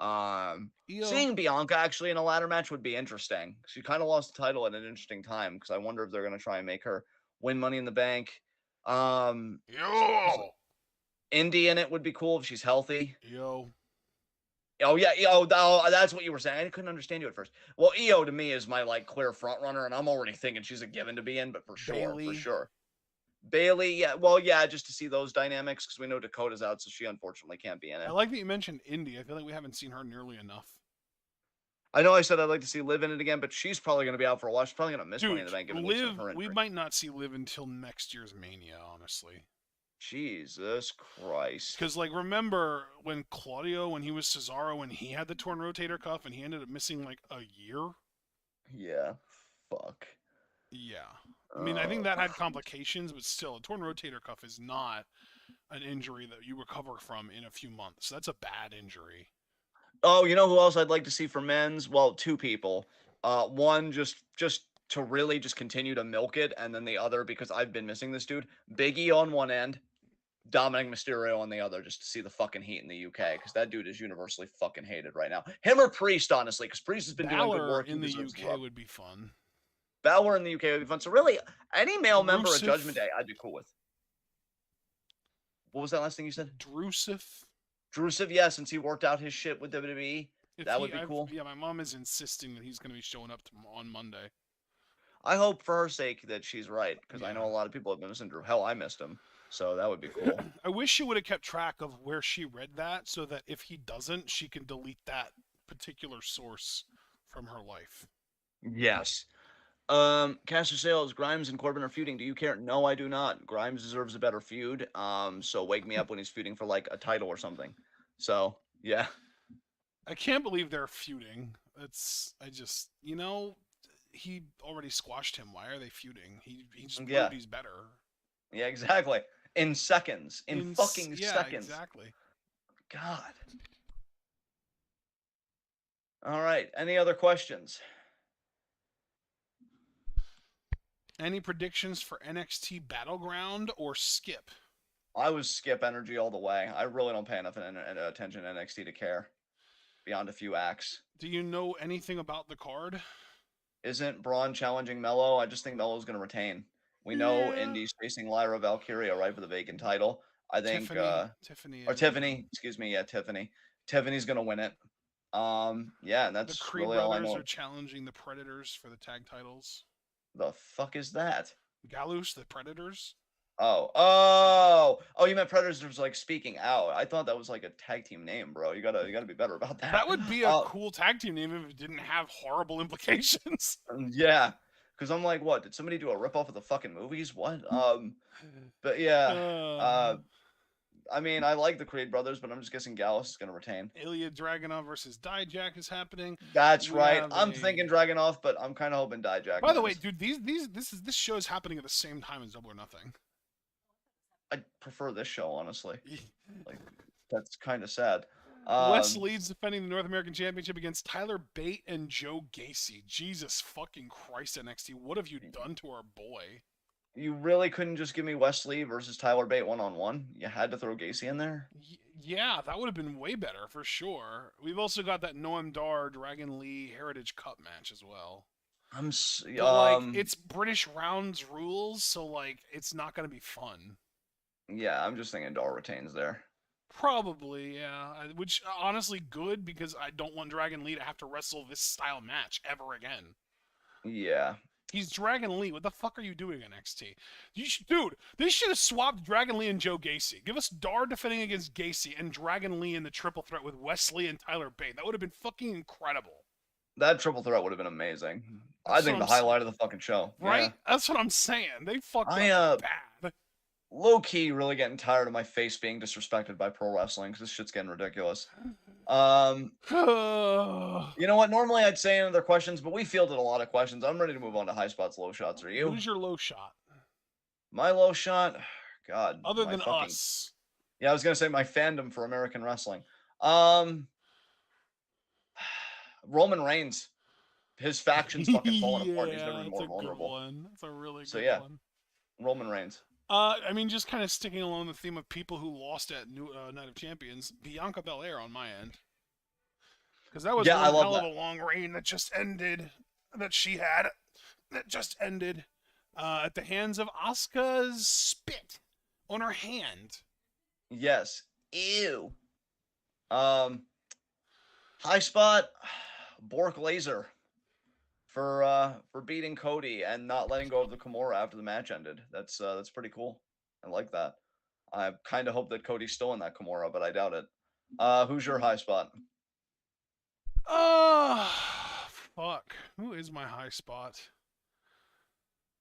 Seeing Bianca actually in a ladder match would be interesting. She kind of lost the title at an interesting time because I wonder if they're gonna try and make her win Money in the Bank. Yo. Indy in it would be cool if she's healthy. Yo. Oh yeah, that's what you were saying. I couldn't understand you at first. Well, Aew to me is my like clear front runner, and I'm already thinking she's a given to be in, but for sure. Bailey, yeah, well, yeah, just to see those dynamics because we know Dakota's out, so she unfortunately can't be in it. I like that you mentioned Indy. I feel like we haven't seen her nearly enough. I know I said I'd like to see Liv in it again, but she's probably going to be out for a while. She's probably going to miss Money in the Bank. Liv, we might not see Liv until next year's Mania, honestly. Jesus Christ. Because, like, remember when Claudio, when he was Cesaro, when he had the torn rotator cuff and he ended up missing, like, a year? Yeah. Fuck. Yeah. I mean, I think that had complications, but still, a torn rotator cuff is not an injury that you recover from in a few months. That's a bad injury. Oh, you know who else I'd like to see for men's? Well, two people. One just to really just continue to milk it, and then the other because I've been missing this dude. Big E on one end, Dominic Mysterio on the other, just to see the fucking heat in the UK because that dude is universally fucking hated right now. Him or Priest, honestly, because Priest has been doing good work in the UK would be fun. Balor in the UK would be fun. So really, any male member of Judgment Day, I'd be cool with. What was that last thing you said? Drusev, yeah, since he worked out his shit with WWE, that would be cool. Yeah, my mom is insisting that he's going to be showing up on Monday. I hope for her sake that she's right, because I know a lot of people have been missing Drew. Hell, I missed him, so that would be cool. I wish she would have kept track of where she read that, so that if he doesn't, she can delete particular source from her life. Yes. Caster Sales, Grimes and Corbin are feuding. Do you care? No, I do not. Grimes deserves a better feud. So wake me up when he's feuding for like a title or something. So yeah. I can't believe they're feuding. He already squashed him. Why are they feuding? He just proved he's better. Yeah, exactly. In seconds. In fucking seconds. Exactly. God. All right. Any other questions? Any predictions for NXT Battleground or skip? I was skip energy all the way. I really don't pay enough attention to NXT to care. Beyond a few acts. Do you know anything about the card? Isn't Braun challenging Mello? I just think Mello's going to retain. We know Indy's facing Lyra Valkyria, right, for the vacant title. I think Tiffany. Excuse me, yeah, Tiffany. Tiffany's going to win it. Yeah, and that's the Creed really all I know. The Creed brothers are challenging the Predators for the tag titles. The fuck is that? Gallus, the Predators. Oh! You meant Predators was like speaking out. I thought that was like a tag team name, bro. You gotta be better about that. That would be a cool tag team name if it didn't have horrible implications. Yeah, because I'm like, what? Did somebody do a ripoff of the fucking movies? What? But yeah. I mean, I like the Creed brothers, but I'm just guessing Gallus is gonna retain. Ilya Dragunov versus Dijak is happening. That's right. I'm thinking Dragunov, but I'm kind of hoping Dijak. By the way, dude, this show is happening at the same time as Double or Nothing. I prefer this show, honestly. Like, that's kind of sad. Wes Leeds defending the North American Championship against Tyler Bate and Joe Gacy. Jesus fucking Christ, NXT. What have you done to our boy? You really couldn't just give me Wesley versus Tyler Bate one-on-one? You had to throw Gacy in there? Yeah, that would have been way better, for sure. We've also got that Noam Dar, Dragon Lee Heritage Cup match as well. It's British rounds rules, so, like, it's not going to be fun. Yeah, I'm just thinking Dar retains there. Probably, yeah. Which honestly good because I don't want Dragon Lee to have to wrestle this style match ever again. Yeah. He's Dragon Lee. What the fuck are you doing, NXT? Dude, they should have swapped Dragon Lee and Joe Gacy. Give us Dar defending against Gacy and Dragon Lee in the triple threat with Wesley and Tyler Bate. That would have been fucking incredible. That triple threat would have been amazing. I That's what think the I'm highlight of the fucking show. right. Yeah. That's what I'm saying. They fucked I up bad. low key really getting tired of my face being disrespected by pro wrestling because this shit's getting ridiculous. You know what? Normally I'd say any other questions, but we fielded a lot of questions. I'm ready to move on to high spots, low shots. Are you? Who's your low shot? My low shot? God, Other my than fucking us. yeah. I was gonna say my fandom for American wrestling. Um, Roman Reigns. His faction's fucking falling apart. And he's never Yeah, been that's more a good vulnerable. one. That's a really So good yeah, one. Roman Reigns. I mean, just kind of sticking along the theme of people who lost at Night of Champions, Bianca Belair on my end. Because that was Yeah, I one love hell of that. a long reign that just ended, that she had, that just ended at the hands of Asuka's spit on her hand. Yes. Ew. Um, high spot. Bork Laser for beating Cody and not letting go of the Kimura after the match ended. That's pretty cool. I like that. I kind of hope that Cody's still in that Kimura, but I doubt it. Who's your high spot? Oh, fuck. Who is my high spot?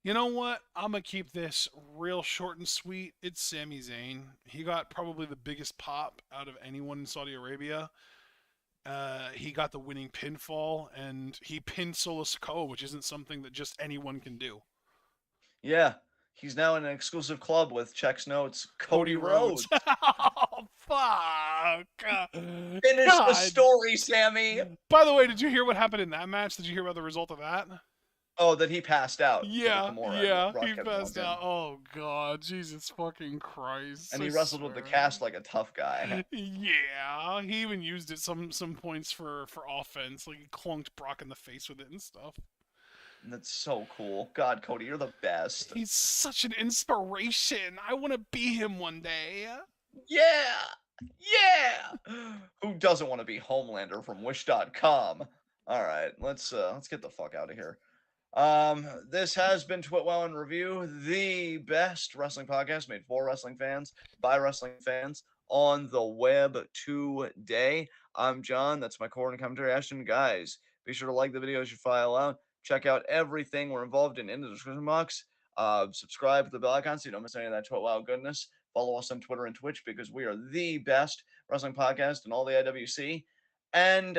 You know what? I'm going to keep this real short and sweet. It's Sami Zayn. He got probably the biggest pop out of anyone in Saudi Arabia. He got the winning pinfall, and he pinned Solo Sikoa, which isn't something that just anyone can do. Yeah, he's now in an exclusive club with checks notes Cody Rhodes. Rhodes. Oh, fuck. Finish the God. story, Sammy. By the way, did you hear what happened in that match? Did you hear about the result of that? Oh, that he passed out to the Yeah, Kimura and yeah, Brock he kept passed in. out. Oh god, Jesus fucking Christ! And I he wrestled with the swear. cast like a tough guy. Yeah, he even used it some points for offense. Like he clunked Brock in the face with it and stuff. That's so cool. God, Cody, you're the best. He's such an inspiration. I want to be him one day. Yeah! Yeah! Who doesn't want to be Homelander from Wish.com? Alright, let's get the fuck out of here. This has been TWitWoW in Review, the best wrestling podcast made for wrestling fans, by wrestling fans, on the web today. I'm John, that's my core and commentary Ashton. Guys, be sure to like the videos you file out. Check out everything we're involved in the description box. Subscribe to the bell icon so you don't miss any of that TWitWoW goodness. Follow us on Twitter and Twitch because we are the best wrestling podcast in all the IWC. And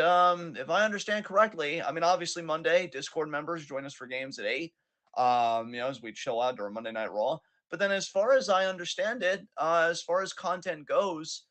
if I understand correctly, I mean, obviously Monday, Discord members join us for games at 8, as we chill out during Monday Night Raw. But then as far as I understand it, as far as content goes,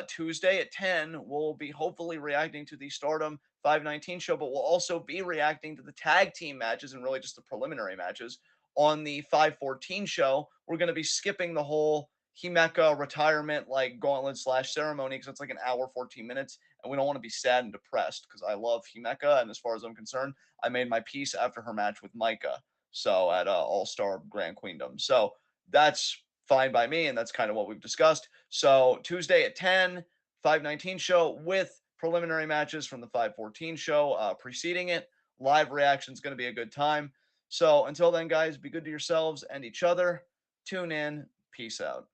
Tuesday at 10, we'll be hopefully reacting to the Stardom 519 show, but we'll also be reacting to the tag team matches and really just the preliminary matches on the 514 show. We're going to be skipping the whole Himeka retirement like gauntlet / ceremony because it's like an hour 14 minutes and we don't want to be sad and depressed because I love Himeka and as far as I'm concerned I made my peace after her match with Micah so at All-Star Grand Queendom, so that's fine by me and that's kind of what we've discussed. So Tuesday at 10, 519 show with preliminary matches from the 514 show preceding it. Live reaction is going to be a good time. So until then, guys, be good to yourselves and each other. Tune in. Peace out.